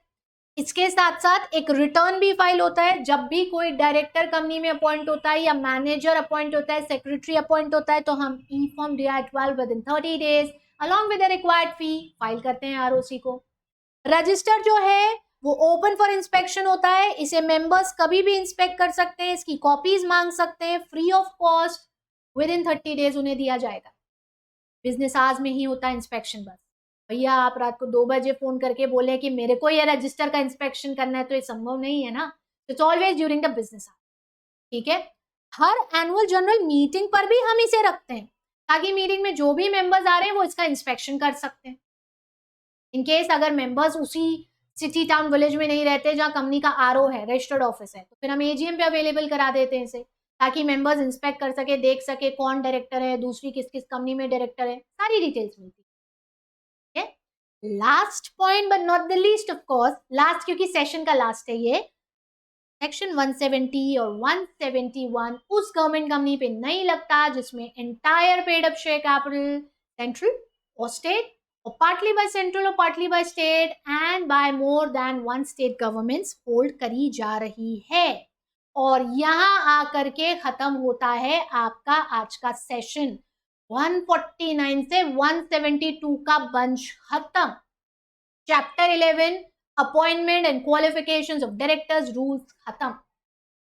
इसके साथ साथ एक रिटर्न भी फाइल होता है। जब भी कोई डायरेक्टर कंपनी में अपॉइंट होता है या मैनेजर अपॉइंट होता है, सेक्रेटरी अपॉइंट होता है, तो हम e form DI-12 within 30 days along with the required fee file करते हैं ROC को। रजिस्टर जो है वो ओपन फॉर इंस्पेक्शन होता है, इसे मेंबर्स कभी भी इंस्पेक्ट कर सकते हैं, इसकी कॉपीज मांग सकते हैं free of cost, with in 30 days उन्हें दिया जाएगा। बिजनेस आवर्स में ही होता है इंस्पेक्शन। बस भैया आप रात को 2 बजे फोन करके बोले कि मेरे को ये रजिस्टर का इंस्पेक्शन करना है, तो ये संभव नहीं है ना। It's always during the business hour, ठीक है? हर एनुअल जनरल मीटिंग पर भी हम इसे रखते हैं। ताकि मीटिंग में जो भी मेंबर्स आ रहे हैं वो इसका इंस्पेक्शन कर सकते हैं। इन केस अगर मेंबर्स उसी सिटी टाउन विलेज में नहीं रहते जहां कंपनी का आरओ है, रजिस्टर्ड ऑफिस है, तो फिर हम एजीएम पे अवेलेबल करा देते हैं इसे, ताकि मेंबर्स इंस्पेक्ट कर सके, देख सके कौन डायरेक्टर है, दूसरी किस किस कंपनी में डायरेक्टर है, सारी डिटेल्स मिलती है। Last point but not the least, of course last, क्योंकि सेशन का लास्ट है ये, सेक्शन 170 और 171 उस गवर्नमेंट कंपनी पे नहीं लगता जिसमें entire paid up share capital central और state, or partly by central or partly by state and by more than one state governments hold करी जा रही है। और यहाँ आकर के खत्म होता है आपका आज का सेशन। 149 से 172 का बंच खत्म। Chapter 11 appointment and qualifications of directors rules खत्म।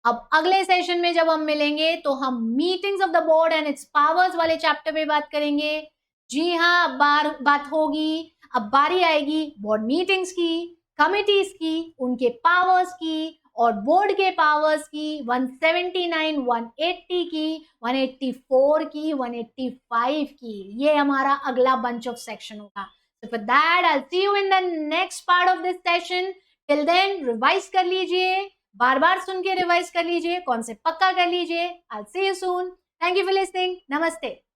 अब अगले सेशन में जब हम मिलेंगे तो हम meetings of the board and its powers वाले चैप्टर पे बात करेंगे। जी हाँ, अब बात होगी, अब बारी आएगी बोर्ड मीटिंग्स की, कमिटीज की, उनके पावर्स की और बोर्ड के पावर्स की, 179, 180 की, 184 की, 185 की। ये हमारा अगला बंच ऑफ सेक्शन होगा। So for that, I'll see you in the next part of this session. Till then, revise कर लीजिए, बार बार सुन के रिवाइज कर लीजिए, कॉन्सेप्ट पक्का कर लीजिए। I'll see you soon. Thank you for listening. नमस्ते।